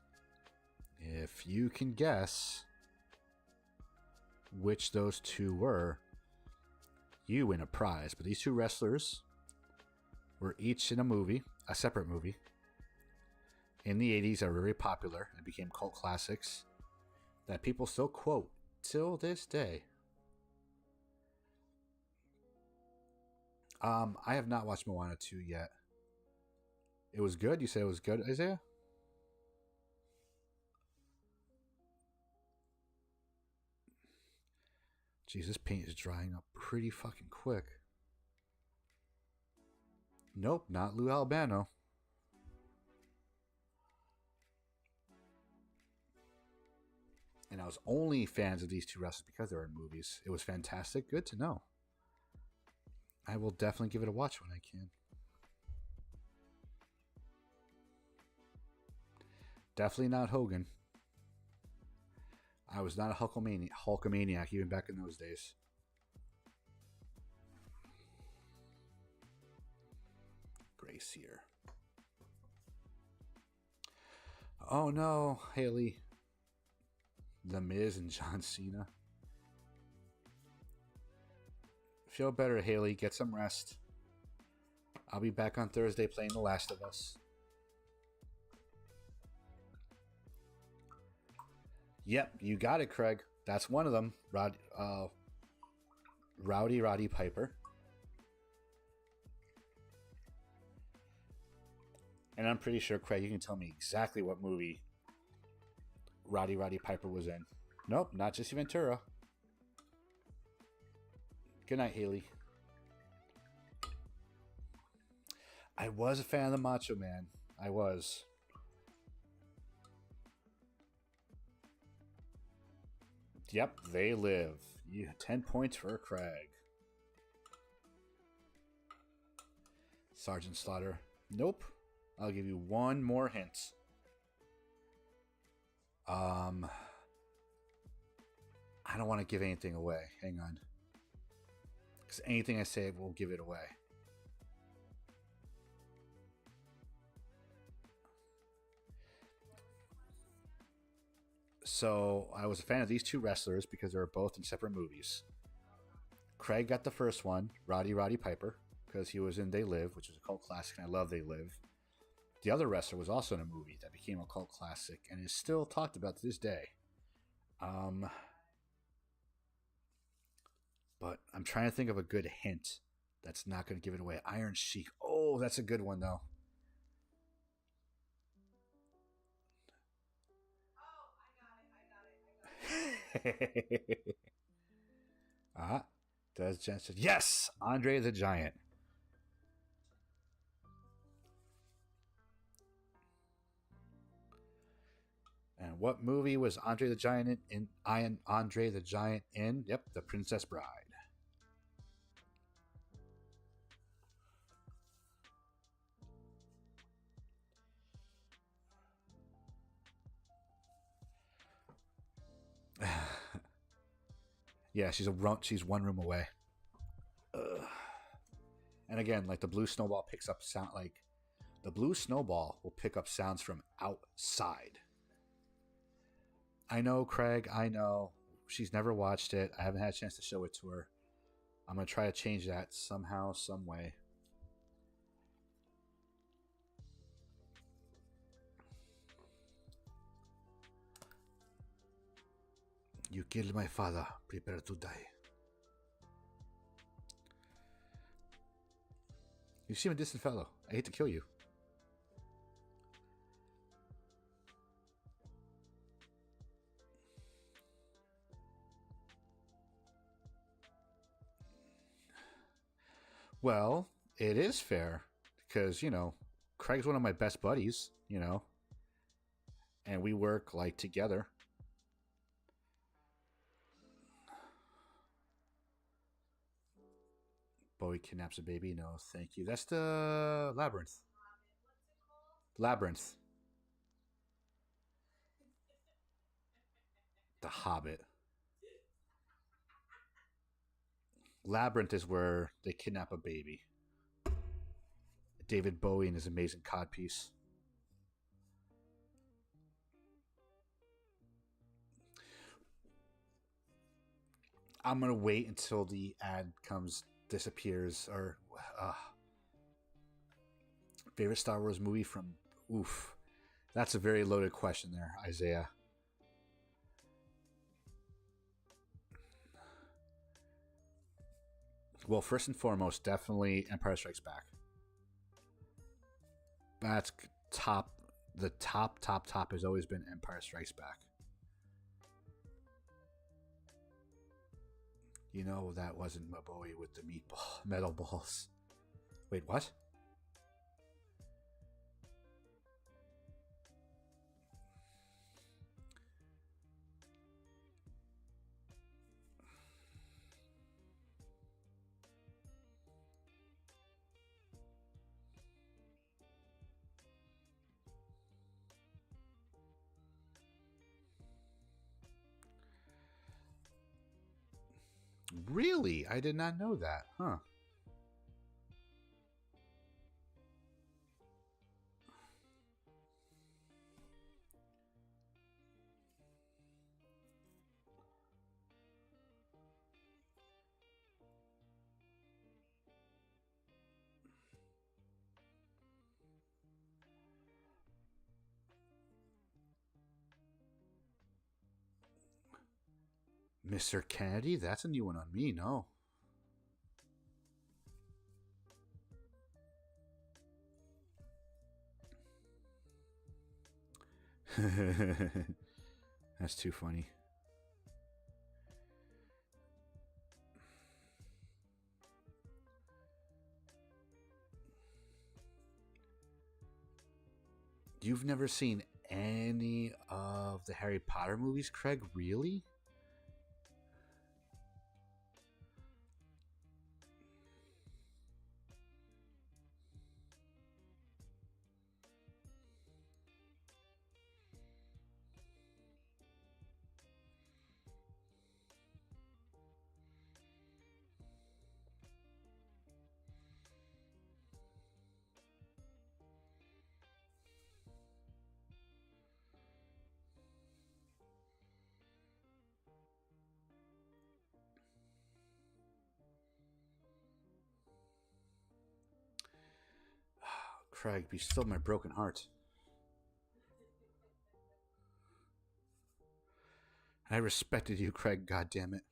If you can guess which those two were, you win a prize. But these two wrestlers were each in a movie, a separate movie. In the 80s, they were very popular and became cult classics that people still quote till this day. I have not watched Moana 2 yet. It was good? You said it was good, Isaiah? Jeez, this paint is drying up pretty fucking quick. Nope, not Lou Albano. And I was only fans of these two wrestlers because they were in movies. It was fantastic. Good to know. I will definitely give it a watch when I can. Definitely not Hogan. I was not a Hulkamaniac even back in those days. Grace here. Oh no, Haley. The Miz and John Cena. Feel better, Haley. Get some rest. I'll be back on Thursday playing The Last of Us. Yep, you got it, Craig. That's one of them. Rowdy Roddy Piper. And I'm pretty sure, Craig, you can tell me exactly what movie Rowdy Roddy Piper was in. Nope, not Jesse Ventura. Good night, Haley. I was a fan of the Macho Man. I was. Yep, they live. 10 points for Craig. Sergeant Slaughter. Nope. I'll give you one more hint. I don't want to give anything away. Hang on. Because anything I say will give it away. So I was a fan of these two wrestlers because they were both in separate movies. Craig got the first one, Roddy Piper, because he was in They Live, which is a cult classic, and I love They Live. The other wrestler was also in a movie that became a cult classic and is still talked about to this day. But I'm trying to think of a good hint that's not going to give it away. Iron Sheik. Oh, that's a good one, though. Does Jensen? Yes, Andre the Giant. And what movie was Andre the Giant in? Andre the Giant in? Yep, The Princess Bride. Yeah, she's one room away. And again, like the blue snowball picks up sound, like the blue snowball will pick up sounds from outside. I know, Craig. I know. She's never watched it. I haven't had a chance to show it to her. I'm going to try to change that somehow, some way. You killed my father. Prepare to die. You seem a distant fellow. I hate to kill you. Well, it is fair because, Craig's one of my best buddies, and we work like together. Bowie kidnaps a baby. No, thank you. That's the Labyrinth. Labyrinth. The Hobbit. Labyrinth is where they kidnap a baby. David Bowie and his amazing codpiece. I'm going to wait until the ad disappears. Or favorite Star Wars movie from... Oof. That's a very loaded question there, Isaiah. Well, first and foremost, definitely Empire Strikes Back. That's top. The top has always been Empire Strikes Back. That wasn't my Bowie with the metal balls. Wait, what? Really? I did not know that. Huh. Mr. Kennedy? That's a new one on me, no. That's too funny. You've never seen any of the Harry Potter movies, Craig? Really? Craig, be still my broken heart. I respected you, Craig, goddammit.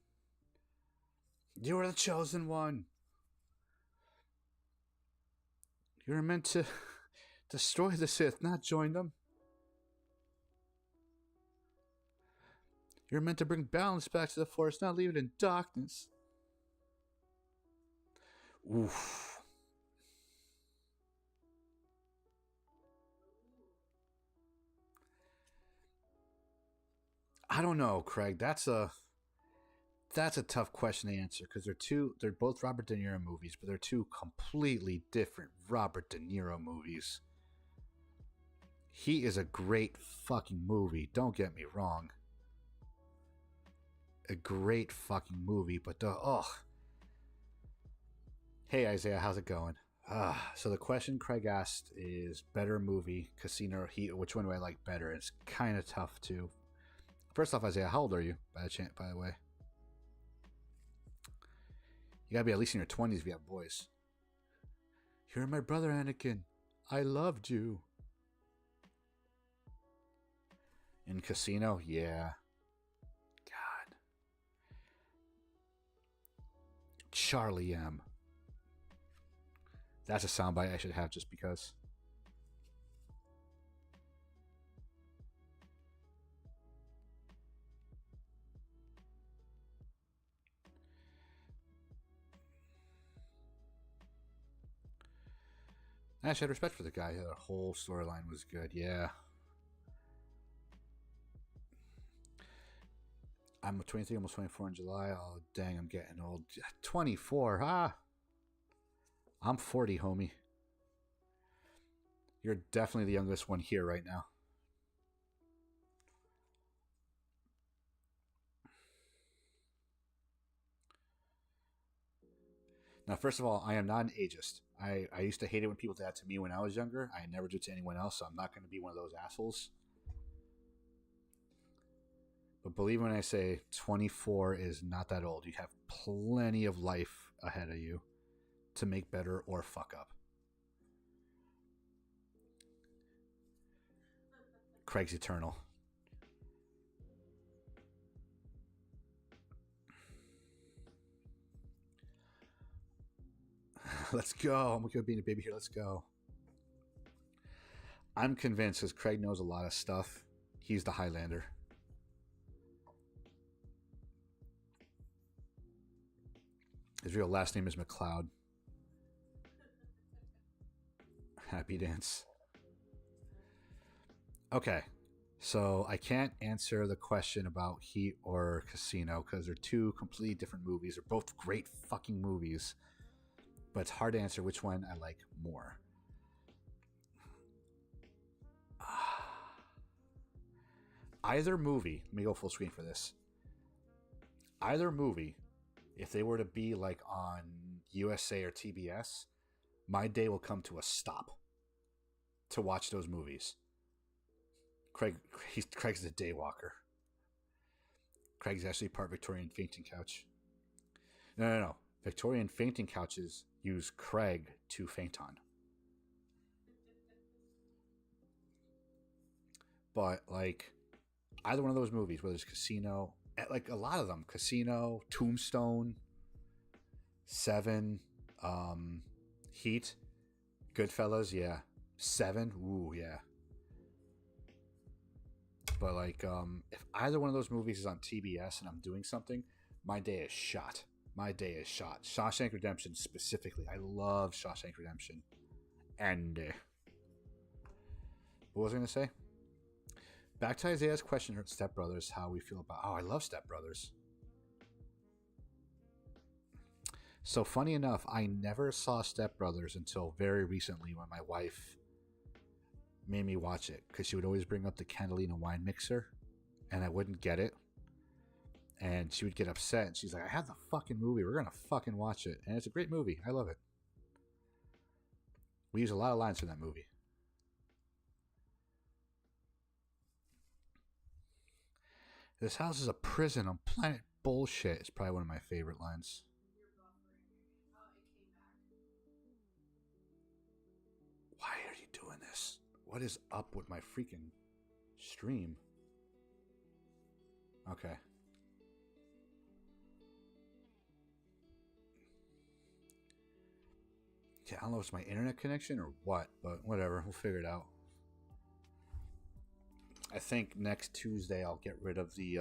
You were the chosen one. You were meant to destroy the Sith, not join them. You're meant to bring balance back to the Force, not leave it in darkness. Oof. I don't know, Craig. That's a tough question to answer because they're both Robert De Niro movies, but they're two completely different Robert De Niro movies. He is a great fucking movie, don't get me wrong. A great fucking movie, but Hey Isaiah, how's it going? So the question Craig asked is better movie, Casino or Heat, which one do I like better? It's kind of tough too. First off, Isaiah, how old are you, by the way? You gotta be at least in your 20s if you have boys. You're my brother, Anakin. I loved you. In Casino? Yeah. God. Charlie M. That's a soundbite I should have just because. I actually had respect for the guy. The whole storyline was good. Yeah. I'm 23, almost 24 in July. Oh, dang, I'm getting old. 24, I'm 40, homie. You're definitely the youngest one here right now. Now, first of all, I am not an ageist. I used to hate it when people did that to me when I was younger. I never do it to anyone else, so I'm not going to be one of those assholes. But believe me when I say 24 is not that old. You have plenty of life ahead of you to make better or fuck up. Craig's eternal. Let's go. I'm going to be a baby here. Let's go. I'm convinced because Craig knows a lot of stuff. He's the Highlander. His real last name is McLeod. Happy dance. Okay. So I can't answer the question about Heat or Casino because they're two completely different movies. They're both great fucking movies. But it's hard to answer which one I like more. Either movie, let me go full screen for this. Either movie, if they were to be like on USA or TBS, my day will come to a stop to watch those movies. Craig's the day walker. Craig's actually part Victorian fainting couch. No. Victorian fainting couches use Craig to faint on. But like either one of those movies, whether it's Casino, like a lot of them, Casino, Tombstone, Seven, Heat, Goodfellas, yeah. Seven, ooh, yeah. But like, if either one of those movies is on TBS and I'm doing something, my day is shot. My day is shot. Shawshank Redemption specifically. I love Shawshank Redemption. And what was I going to say? Back to Isaiah's question, Step Brothers, how we feel about... Oh, I love Step Brothers. So funny enough, I never saw Step Brothers until very recently when my wife made me watch it because she would always bring up the Candelina wine mixer and I wouldn't get it. And she would get upset. And she's like, I have the fucking movie. We're going to fucking watch it. And it's a great movie. I love it. We use a lot of lines from that movie. This house is a prison on planet bullshit. It's probably one of my favorite lines. Why are you What is up with my freaking stream? Okay. Yeah, I don't know if it's my internet connection or what, but whatever. We'll figure it out. I think next Tuesday I'll get rid of the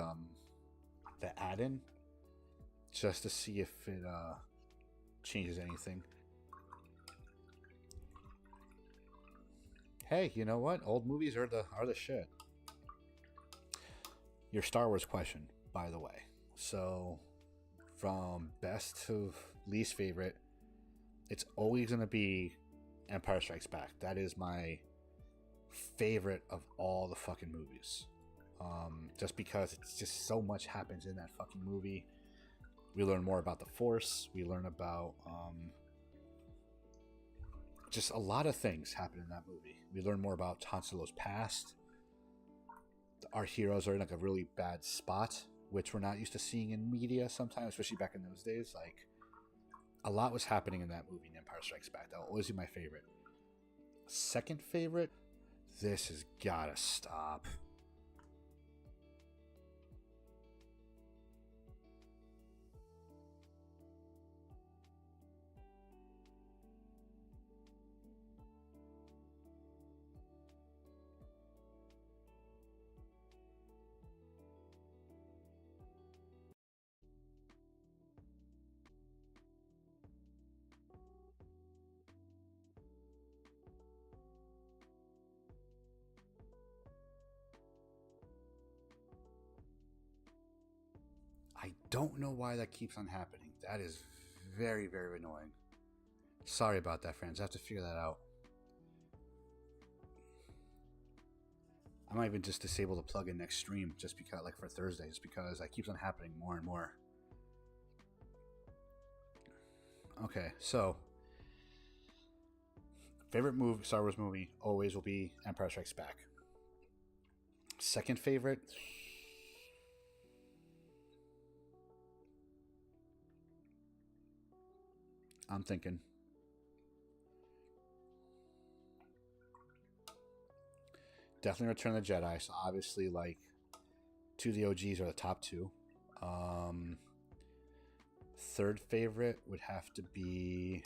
add-in just to see if it changes anything. Hey, you know what? Old movies are the shit. Your Star Wars question, by the way. So, from best to least favorite, it's always going to be Empire Strikes Back. That is my favorite of all the fucking movies. Just because it's just so much happens in that fucking movie. We learn more about the Force. We learn about just a lot of things happen in that movie. We learn more about Han Solo's past. Our heroes are in like a really bad spot, which we're not used to seeing in media sometimes, especially back in those days. Like, a lot was happening in that movie, in Empire Strikes Back. That will always be my favorite. Second favorite, this has gotta stop. I don't know why that keeps on happening. That is very, very annoying. Sorry about that, friends. I have to figure that out. I might even just disable the plugin next stream just because, like for Thursday, just because that keeps on happening more and more. Okay, so favorite movie, Star Wars movie, always will be Empire Strikes Back. Second favorite, I'm thinking definitely Return of the Jedi. So obviously, like, two of the OGs are the top two. Third favorite would have to be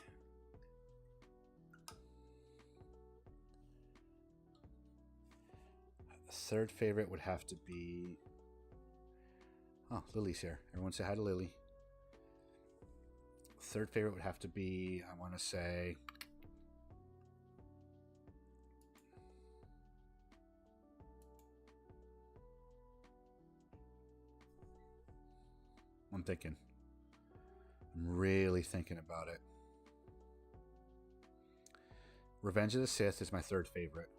Oh, Lily's here. Everyone say hi to Lily. Third favorite would have to be, I want to say, I'm thinking. I'm really thinking about it. Revenge of the Sith is my third favorite.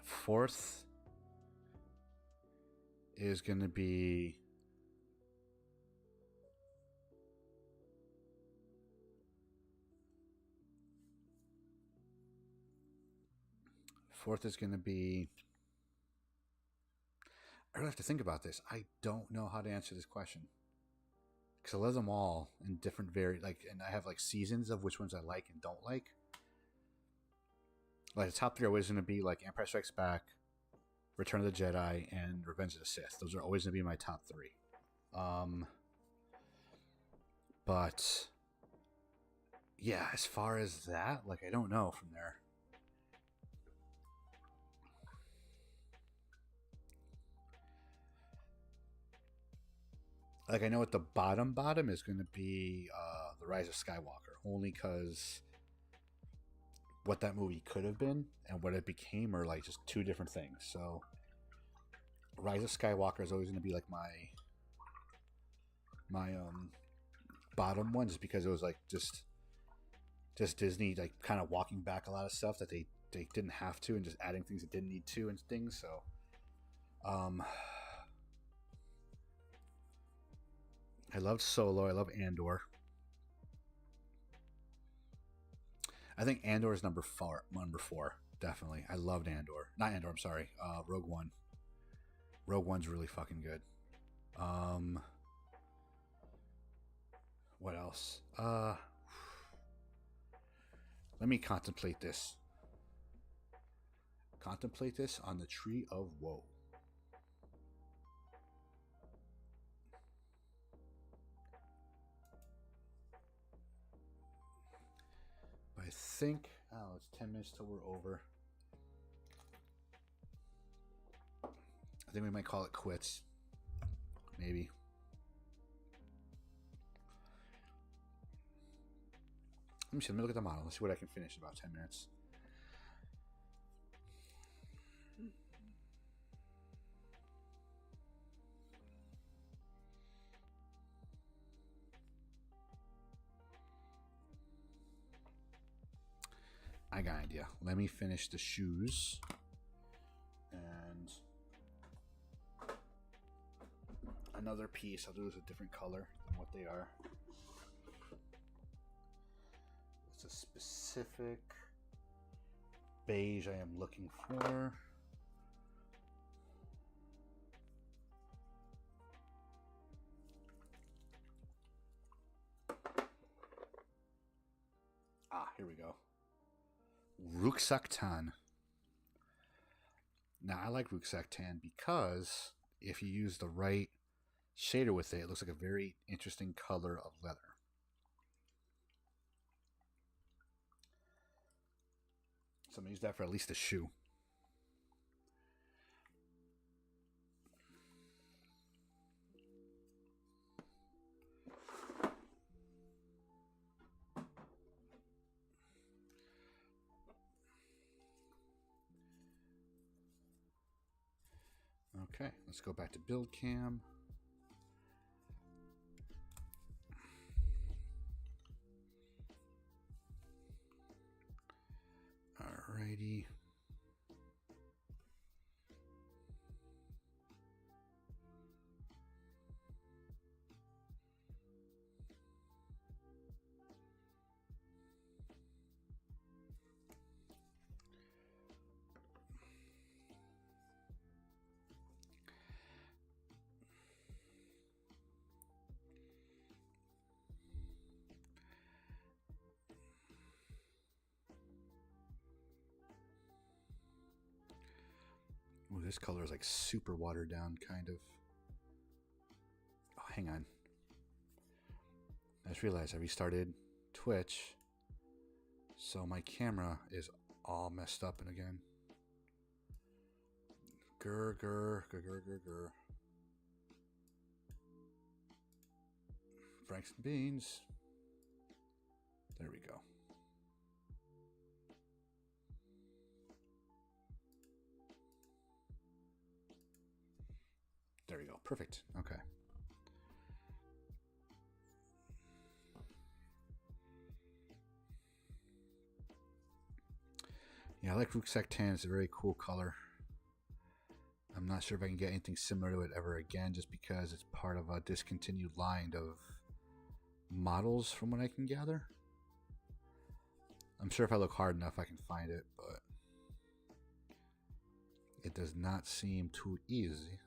Fourth is going to be I really have to think about this. I don't know how to answer this question because I love them all in different and I have like seasons of which ones I like and don't like. Like the top three are always going to be like Empire Strikes Back, Return of the Jedi, and Revenge of the Sith. Those are always going to be my top three. But yeah, as far as that, like I don't know from there. Like I know at the bottom is going to be The Rise of Skywalker, only because what that movie could have been and what it became are like just two different things. So Rise of Skywalker is always going to be like my bottom one, just because it was like just Disney like kind of walking back a lot of stuff that they didn't have to and just adding things that didn't need to and things. So I loved Solo. I love Andor. I think Andor is number four, definitely. I loved Andor. Not Andor, I'm sorry. Rogue One. Rogue One's really fucking good. What else? Let me contemplate this. Contemplate this on the tree of woe. I think, oh, it's 10 minutes till we're over. I think we might call it quits. Maybe. Let me see. Let me look at the model. Let's see what I can finish in about 10 minutes. I got an idea. Let me finish the shoes. And another piece. I'll do this a different color than what they are. It's a specific beige I am looking for. Ah, here we go. Rucksack tan. Now I like rucksack tan because if you use the right shader with it, it looks like a very interesting color of leather. So I'm gonna use that for at least a shoe. Okay, let's go back to build cam. Alrighty. Ooh, this color is like super watered down, kind of. Oh, hang on. I just realized I restarted Twitch, so my camera is all messed up and again. Grr, grr, grr, grr, grr, grr. Franks and beans. There we go. There we go. Perfect. Okay. Yeah, I like rucksack tan. It's a very cool color. I'm not sure if I can get anything similar to it ever again, just because it's part of a discontinued line of models from what I can gather. I'm sure if I look hard enough I can find it, but it does not seem too easy.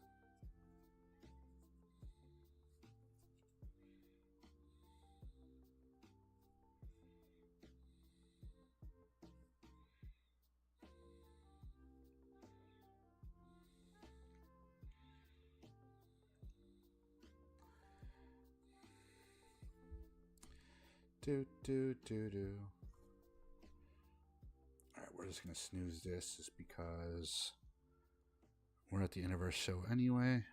Alright, we're just gonna snooze this just because we're at the end of our show anyway.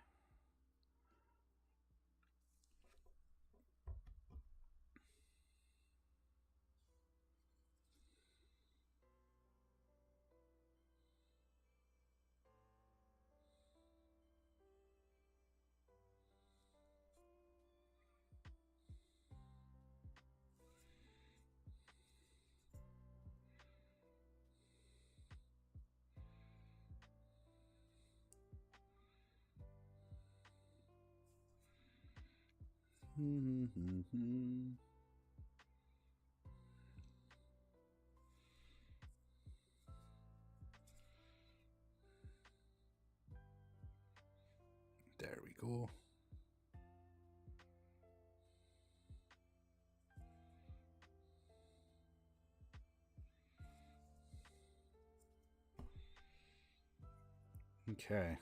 There we go. Okay.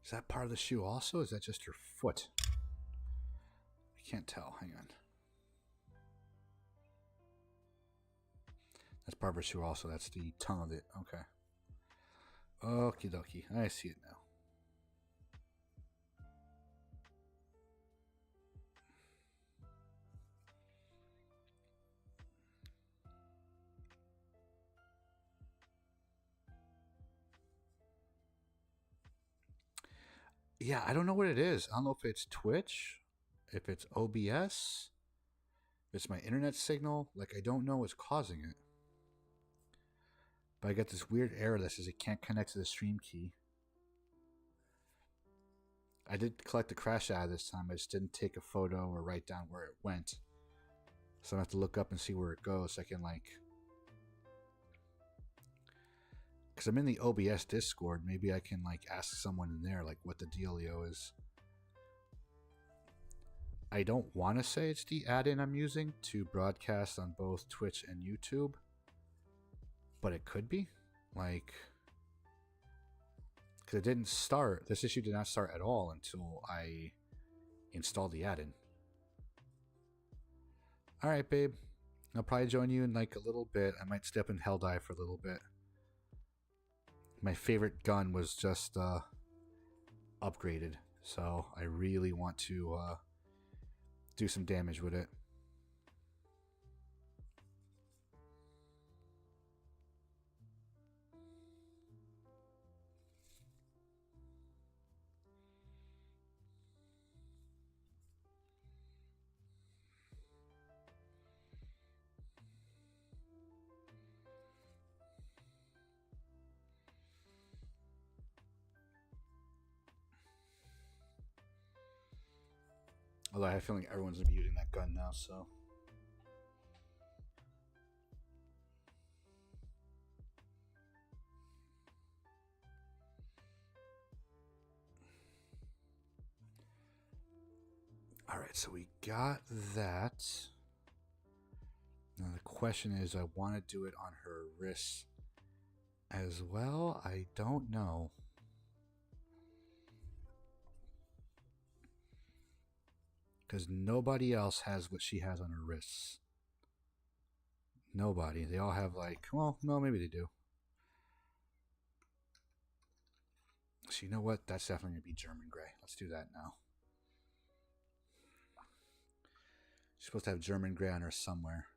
Is that part of the shoe also? Is that just your foot? I can't tell. Hang on. That's part of her shoe also. That's the tongue of it. Okay. Okie dokie. I see it now. Yeah, I don't know what it is. I don't know if it's Twitch, if it's OBS, if it's my internet signal. Like, I don't know what's causing it. But I got this weird error that says it can't connect to the stream key. I did collect the crash data this time. I just didn't take a photo or write down where it went. So I have to look up and see where it goes. So I can, like... Because I'm in the OBS Discord. Maybe I can, like, ask someone in there, like, what the dealio is. I don't want to say it's the add-in I'm using to broadcast on both Twitch and YouTube. But it could be. Like... Because it didn't start, this issue did not start at all until I installed the add-in. Alright, babe. I'll probably join you in like a little bit. I might step in Helldive for a little bit. My favorite gun was just upgraded. So I really want to do some damage with it. Although I have a feeling everyone's going to be using that gun now, so... Alright, so we got that. Now the question is, I want to do it on her wrists as well. I don't know. Because nobody else has what she has on her wrists. Nobody. They all have like, well, no, maybe they do. So you know what? That's definitely going to be German gray. Let's do that now. She's supposed to have German gray on her somewhere.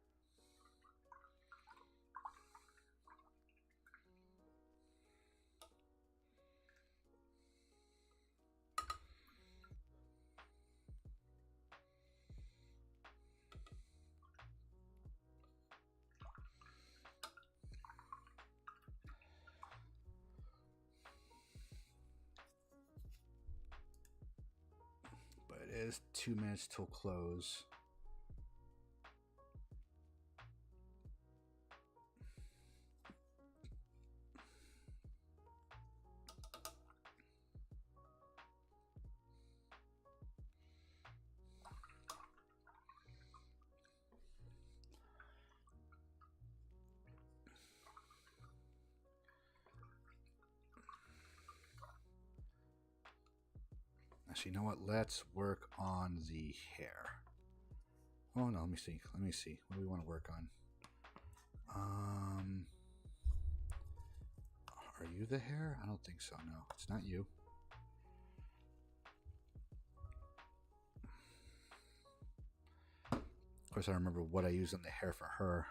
But it is 2 minutes till close. Actually, you know what? Let's work on the hair. Oh no, let me see. Let me see. What do we want to work on? Are you the hair? I don't think so. No, it's not you. Of course, I remember what I used on the hair for her.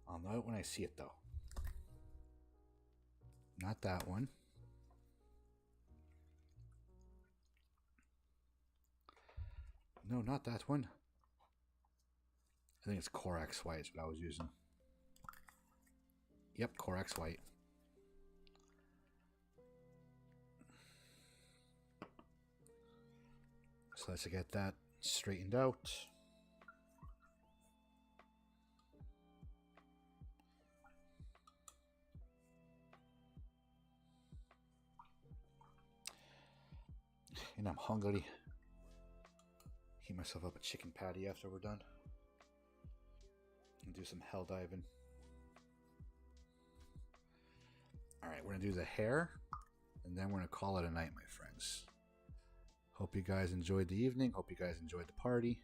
I'll know it when I see it, though. Not that one. No, not that one. I think it's Corax White is what I was using. Yep, Corax White. So let's get that straightened out. And I'm hungry. Heat myself up a chicken patty after we're done. And do some hell diving. Alright, we're going to do the hair. And then we're going to call it a night, my friends. Hope you guys enjoyed the evening. Hope you guys enjoyed the party.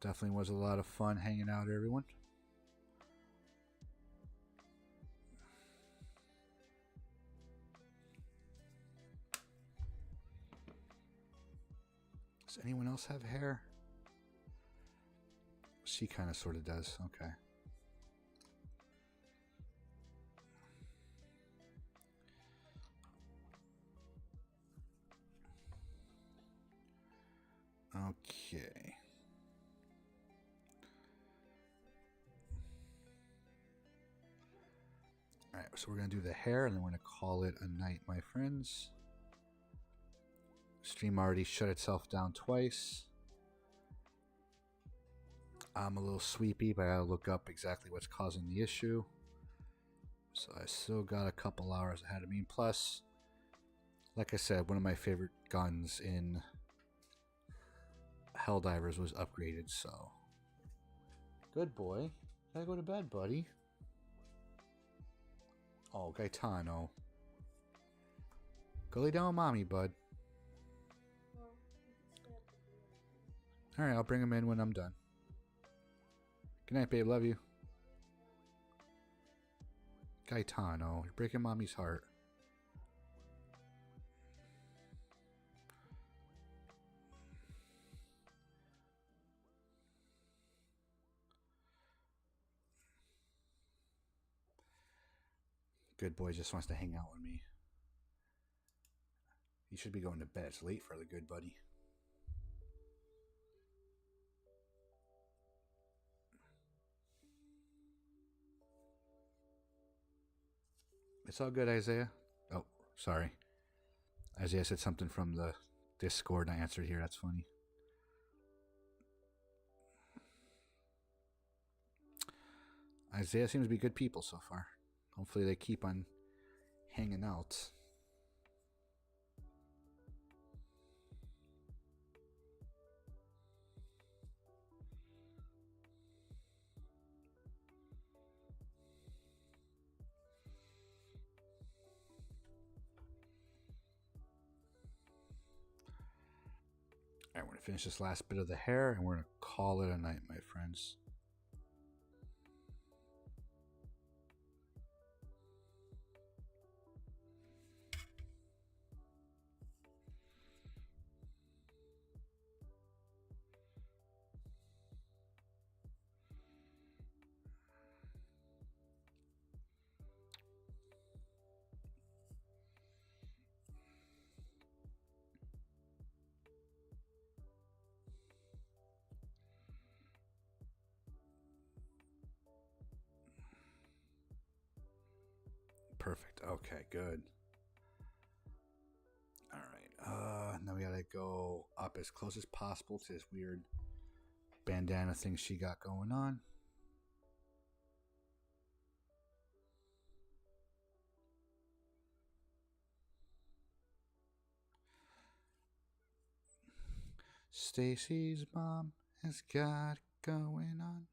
Definitely was a lot of fun hanging out, everyone. Does anyone else have hair? She kind of sort of does. Okay. Okay. All right, so we're going to do the hair and then we're going to call it a night, my friends. Stream already shut itself down twice. I'm a little sleepy, but I gotta look up exactly what's causing the issue. So I still got a couple hours ahead of me. Plus, like I said, one of my favorite guns in Helldivers was upgraded, so. Good boy. Gotta go to bed, buddy. Oh, Gaetano. Go lay down with mommy, bud. Alright, I'll bring him in when I'm done. Good night, babe. Love you. Gaetano, you're breaking mommy's heart. Good boy just wants to hang out with me. You should be going to bed. It's late for the good buddy. It's all good, Isaiah. Oh, sorry. Isaiah said something from the Discord and I answered here. That's funny. Isaiah seems to be good people so far. Hopefully they keep on hanging out. Alright, we're going to finish this last bit of the hair and we're going to call it a night, my friends. Perfect. Okay, good. Alright, now we gotta go up as close as possible to this weird bandana thing she got going on. Stacy's mom has got it going on.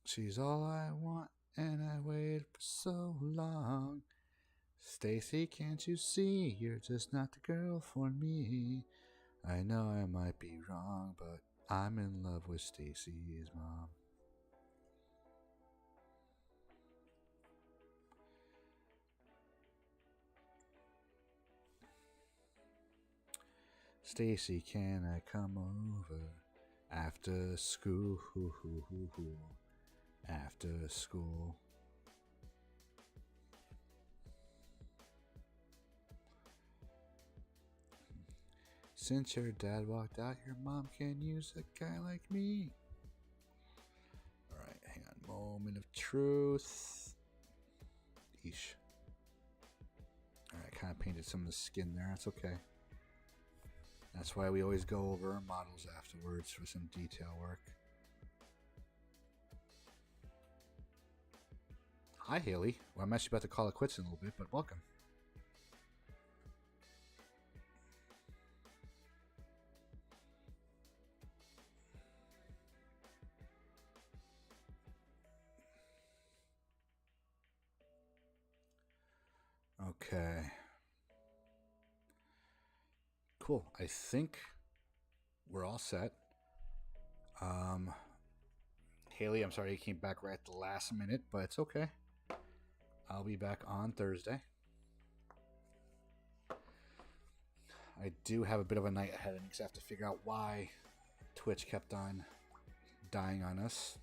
She's all I want, and I waited for so long. Stacy, can't you see you're just not the girl for me? I know I might be wrong, but I'm in love with Stacy's mom. Stacy, can I come over after school? After school. Since your dad walked out, your mom can't use a guy like me. Alright, hang on. Moment of truth. Eesh. Alright, kind of painted some of the skin there. That's okay. That's why we always go over our models afterwards for some detail work. Hi, Haley. Well, I'm actually about to call it quits in a little bit, but welcome. Okay. Cool. I think we're all set. Haley, I'm sorry you came back right at the last minute, but it's okay. I'll be back on Thursday. I do have a bit of a night ahead because I have to figure out why Twitch kept on dying on us.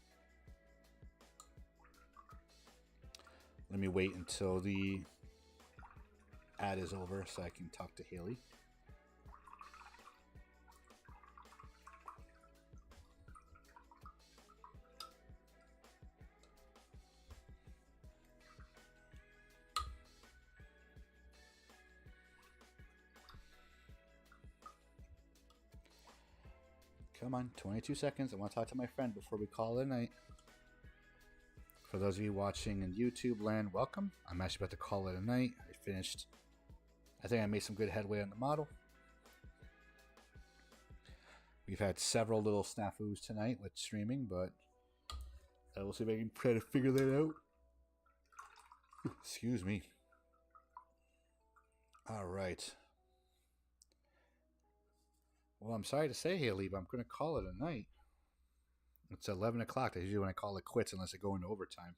Let me wait until the ad is over so I can talk to Haley. Come on, 22 seconds. I want to talk to my friend before we call it a night. For those of you watching in YouTube land, welcome. I'm actually about to call it a night. I finished. I think I made some good headway on the model. We've had several little snafus tonight with streaming, but we'll see if I can try to figure that out. Excuse me. All right. Well, I'm sorry to say, Haley, but I'm going to call it a night. It's 11 o'clock. That's usually when I call it quits unless I go into overtime.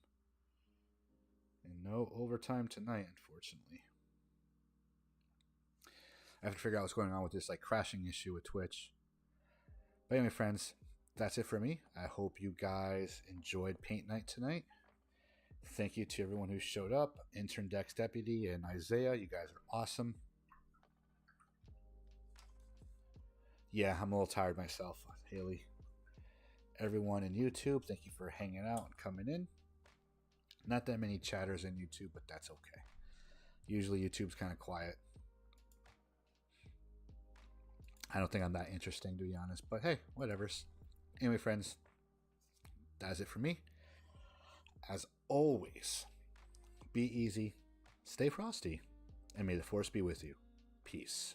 And no overtime tonight, unfortunately. I have to figure out what's going on with this crashing issue with Twitch. But anyway, friends, that's it for me. I hope you guys enjoyed paint night tonight. Thank you to everyone who showed up. Intern Dex Deputy and Isaiah, you guys are awesome. Yeah, I'm a little tired myself, Haley. Everyone in YouTube, thank you for hanging out and coming in. Not that many chatters in YouTube, but that's okay. Usually YouTube's kind of quiet. I don't think I'm that interesting, to be honest, but hey, whatever's. Anyway, friends, that's it for me. As always, be easy, stay frosty, and may the force be with you. Peace.